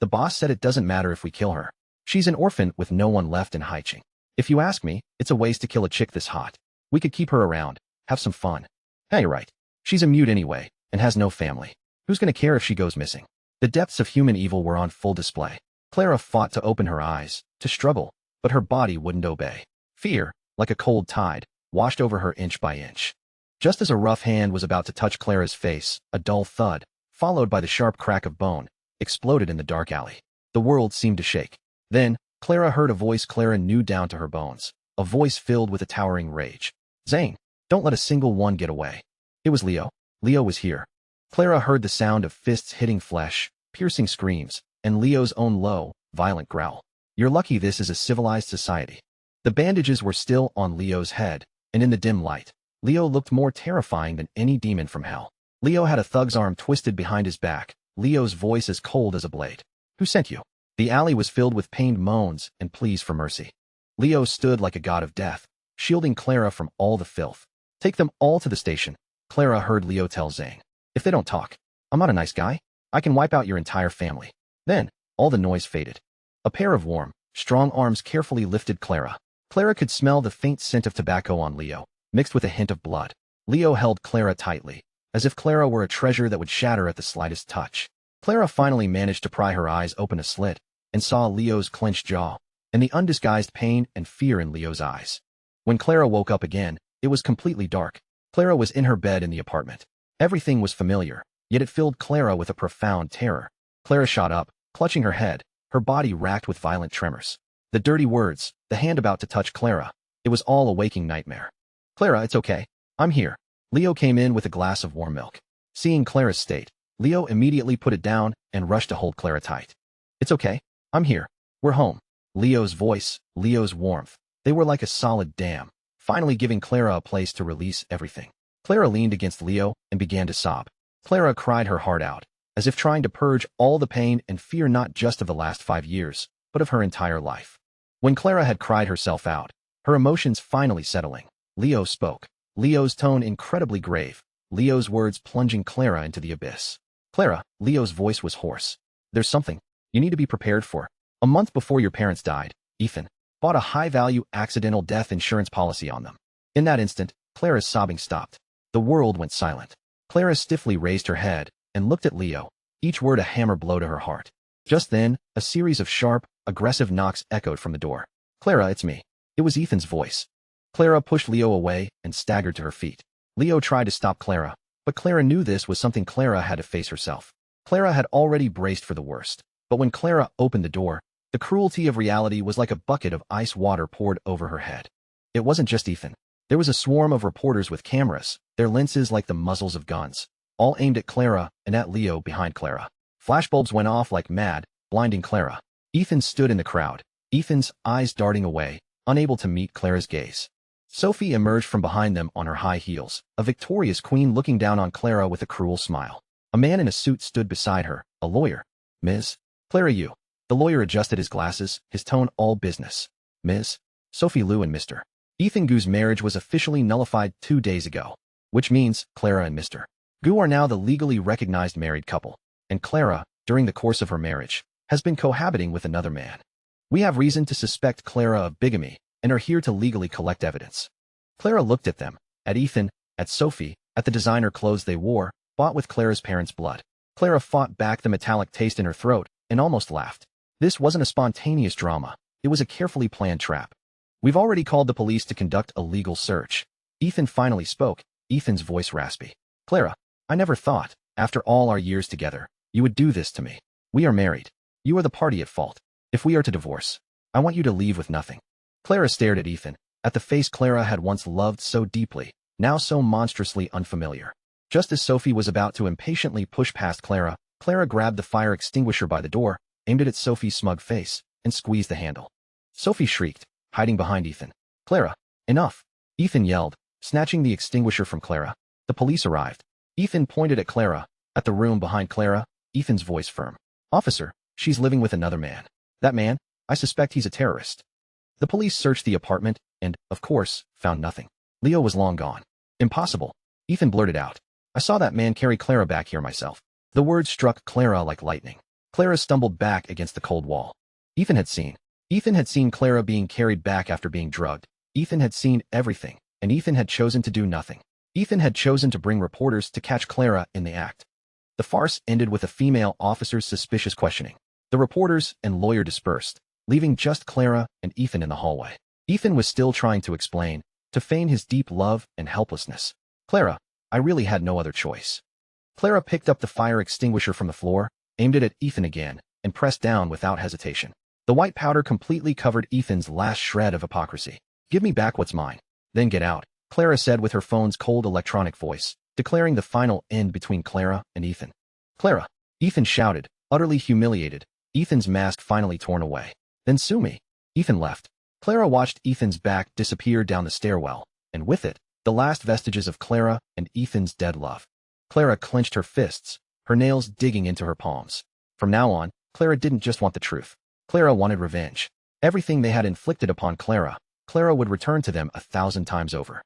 The boss said it doesn't matter if we kill her. She's an orphan with no one left in Haiching. If you ask me, it's a waste to kill a chick this hot. We could keep her around, have some fun. Hey, you're right. She's a mute anyway, and has no family. Who's gonna care if she goes missing? The depths of human evil were on full display. Clara fought to open her eyes, to struggle, but her body wouldn't obey. Fear, like a cold tide, washed over her inch by inch. Just as a rough hand was about to touch Clara's face, a dull thud, followed by the sharp crack of bone, exploded in the dark alley. The world seemed to shake. Then, Clara heard a voice Clara knew down to her bones, a voice filled with a towering rage. Zane, don't let a single one get away. It was Leo. Leo was here. Clara heard the sound of fists hitting flesh, piercing screams, and Leo's own low, violent growl. You're lucky this is a civilized society. The bandages were still on Leo's head, and in the dim light, Leo looked more terrifying than any demon from hell. Leo had a thug's arm twisted behind his back, Leo's voice as cold as a blade. Who sent you? The alley was filled with pained moans and pleas for mercy. Leo stood like a god of death, shielding Clara from all the filth. Take them all to the station, Clara heard Leo tell Zane. If they don't talk, I'm not a nice guy. I can wipe out your entire family. Then, all the noise faded. A pair of warm, strong arms carefully lifted Clara. Clara could smell the faint scent of tobacco on Leo, mixed with a hint of blood. Leo held Clara tightly, as if Clara were a treasure that would shatter at the slightest touch. Clara finally managed to pry her eyes open a slit, and saw Leo's clenched jaw, and the undisguised pain and fear in Leo's eyes. When Clara woke up again, it was completely dark. Clara was in her bed in the apartment. Everything was familiar, yet it filled Clara with a profound terror. Clara shot up, clutching her head, her body racked with violent tremors. The dirty words, the hand about to touch Clara, it was all a waking nightmare. Clara, it's okay. I'm here. Leo came in with a glass of warm milk. Seeing Clara's state, Leo immediately put it down and rushed to hold Clara tight. It's okay. I'm here. We're home. Leo's voice, Leo's warmth, they were like a solid dam, finally giving Clara a place to release everything. Clara leaned against Leo and began to sob. Clara cried her heart out, as if trying to purge all the pain and fear not just of the last 5 years, but of her entire life. When Clara had cried herself out, her emotions finally settling, Leo spoke, Leo's tone incredibly grave, Leo's words plunging Clara into the abyss. Clara, Leo's voice was hoarse. There's something you need to be prepared for. A month before your parents died, Ethan bought a high-value accidental death insurance policy on them. In that instant, Clara's sobbing stopped. The world went silent. Clara stiffly raised her head and looked at Leo, each word a hammer blow to her heart. Just then, a series of sharp, aggressive knocks echoed from the door. Clara, it's me. It was Ethan's voice. Clara pushed Leo away and staggered to her feet. Leo tried to stop Clara, but Clara knew this was something Clara had to face herself. Clara had already braced for the worst, but when Clara opened the door, the cruelty of reality was like a bucket of ice water poured over her head. It wasn't just Ethan. There was a swarm of reporters with cameras, their lenses like the muzzles of guns, all aimed at Clara and at Leo behind Clara. Flashbulbs went off like mad, blinding Clara. Ethan stood in the crowd, Ethan's eyes darting away, unable to meet Clara's gaze. Sophie emerged from behind them on her high heels, a victorious queen looking down on Clara with a cruel smile. A man in a suit stood beside her, a lawyer. Ms. Clara Yu. The lawyer adjusted his glasses, his tone all business. Ms. Sophie Liu and Mr. Ethan Gu's marriage was officially nullified 2 days ago, which means Clara and Mr. Gu are now the legally recognized married couple, and Clara, during the course of her marriage, has been cohabiting with another man. We have reason to suspect Clara of bigamy and are here to legally collect evidence. Clara looked at them, at Ethan, at Sophie, at the designer clothes they wore, bought with Clara's parents' blood. Clara fought back the metallic taste in her throat and almost laughed. This wasn't a spontaneous drama. It was a carefully planned trap. We've already called the police to conduct a legal search. Ethan finally spoke, Ethan's voice raspy. Clara, I never thought, after all our years together, you would do this to me. We are married. You are the party at fault. If we are to divorce, I want you to leave with nothing. Clara stared at Ethan, at the face Clara had once loved so deeply, now so monstrously unfamiliar. Just as Sophie was about to impatiently push past Clara, Clara grabbed the fire extinguisher by the door, aimed it at Sophie's smug face, and squeezed the handle. Sophie shrieked, hiding behind Ethan. Clara, enough! Ethan yelled, snatching the extinguisher from Clara. The police arrived. Ethan pointed at Clara. At the room behind Clara, Ethan's voice firm. Officer, she's living with another man. That man? I suspect he's a terrorist. The police searched the apartment and, of course, found nothing. Leo was long gone. Impossible. Ethan blurted out. I saw that man carry Clara back here myself. The words struck Clara like lightning. Clara stumbled back against the cold wall. Ethan had seen Clara being carried back after being drugged. Ethan had seen everything, and Ethan had chosen to do nothing. Ethan had chosen to bring reporters to catch Clara in the act. The farce ended with a female officer's suspicious questioning. The reporters and lawyer dispersed, leaving just Clara and Ethan in the hallway. Ethan was still trying to explain, to feign his deep love and helplessness. Clara, I really had no other choice. Clara picked up the fire extinguisher from the floor, aimed it at Ethan again, and pressed down without hesitation. The white powder completely covered Ethan's last shred of hypocrisy. Give me back what's mine. Then get out, Clara said with her phone's cold electronic voice, declaring the final end between Clara and Ethan. Clara, Ethan shouted, utterly humiliated, Ethan's mask finally torn away. Then sue me. Ethan left. Clara watched Ethan's back disappear down the stairwell, and with it, the last vestiges of Clara and Ethan's dead love. Clara clenched her fists, her nails digging into her palms. From now on, Clara didn't just want the truth. Clara wanted revenge. Everything they had inflicted upon Clara, Clara would return to them 1,000 times over.